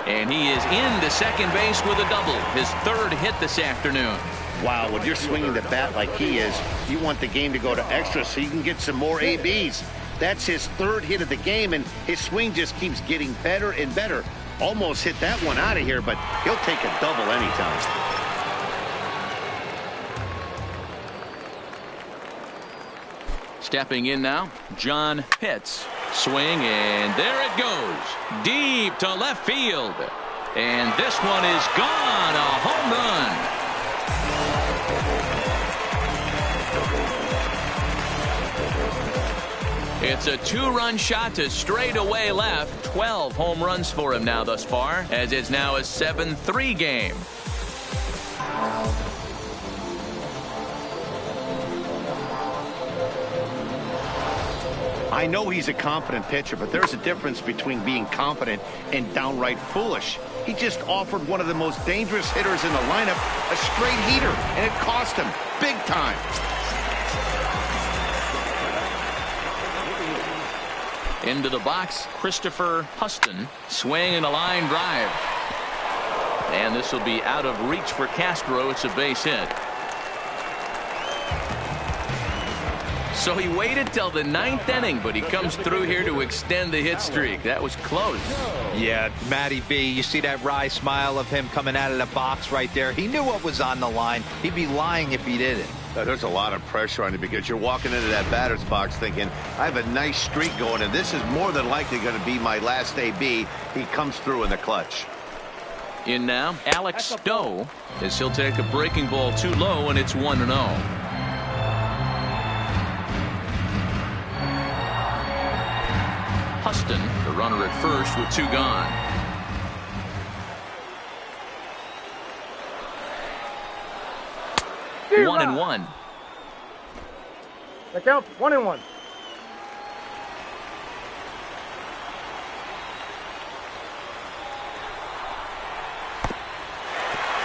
And he is into second base with a double. His 3rd hit this afternoon. Wow, when you're swinging the bat like he is, you want the game to go to extra so you can get some more ABs. That's his 3rd hit of the game, and his swing just keeps getting better and better. Almost hit that one out of here, but he'll take a double anytime. Stepping in now, John Pitts. Swing, and there it goes. Deep to left field. And this one is gone. A home run. It's a 2-run shot to straightaway left. 12 home runs for him now thus far, as it's now a 7-3 game. I know he's a confident pitcher, but there's a difference between being confident and downright foolish. He just offered one of the most dangerous hitters in the lineup a straight heater, and it cost him big time. Into the box, Christopher Huston. Swing and a line drive. And this will be out of reach for Castro. It's a base hit. So he waited till the 9th inning, but he comes through here to extend the hit streak. That was close. Yeah, Matty B, you see that wry smile of him coming out of the box right there. He knew what was on the line. He'd be lying if he didn't. There's a lot of pressure on you because you're walking into that batter's box thinking, I have a nice streak going, and this is more than likely going to be my last AB. He comes through in the clutch. In now, Alex Stowe, as he'll take a breaking ball too low, and it's 1-0. Huston, the runner at first with 2 gone. One and one. The count 1-1.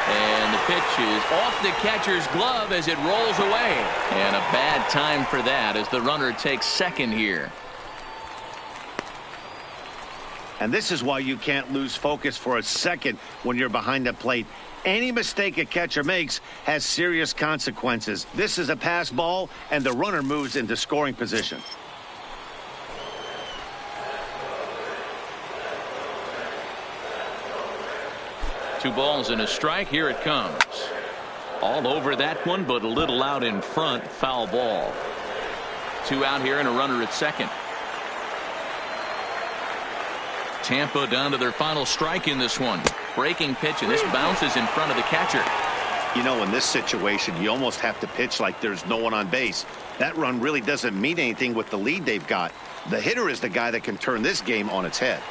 And the pitch is off the catcher's glove as it rolls away. And a bad time for that as the runner takes second here. And this is why you can't lose focus for a second when you're behind the plate. Any mistake a catcher makes has serious consequences. This is a pass ball, and the runner moves into scoring position. Two balls and a strike. Here it comes. All over that one, but a little out in front. Foul ball. 2 out here and a runner at second. Tampa down to their final strike in this one. Breaking pitch, and this bounces in front of the catcher. You know, in this situation, you almost have to pitch like there's no one on base. That run really doesn't mean anything with the lead they've got. The hitter is the guy that can turn this game on its head.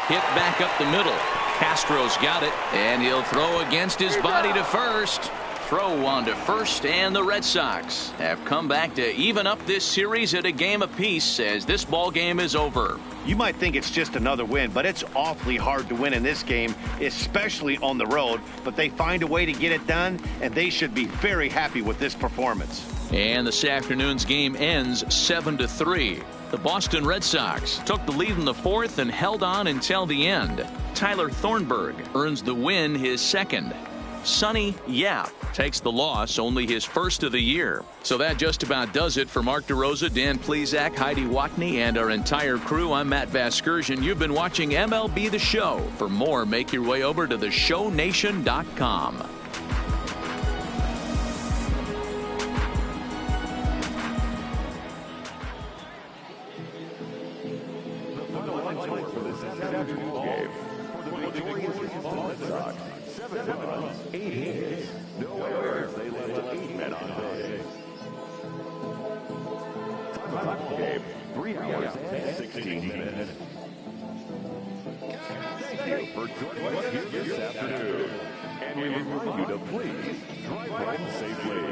Hit back up the middle. Castro's got it, and he'll throw against his body to first. Throw on to first, and the Red Sox have come back to even up this series at a game apiece as this ball game is over. You might think it's just another win, but it's awfully hard to win in this game, especially on the road. But they find a way to get it done, and they should be very happy with this performance. And this afternoon's game ends 7-3. The Boston Red Sox took the lead in the 4th and held on until the end. Tyler Thornburg earns the win, his second. Sonny Yap takes the loss, only his first of the year. So that just about does it for Mark DeRosa, Dan Plesac, Heidi Watney, and our entire crew. I'm Matt Vasgersian. You've been watching MLB The Show. For more, make your way over to theshownation.com. Game, 3 hours and 16 minutes. Thank you for joining us here this afternoon. And we remind you to please drive home safely.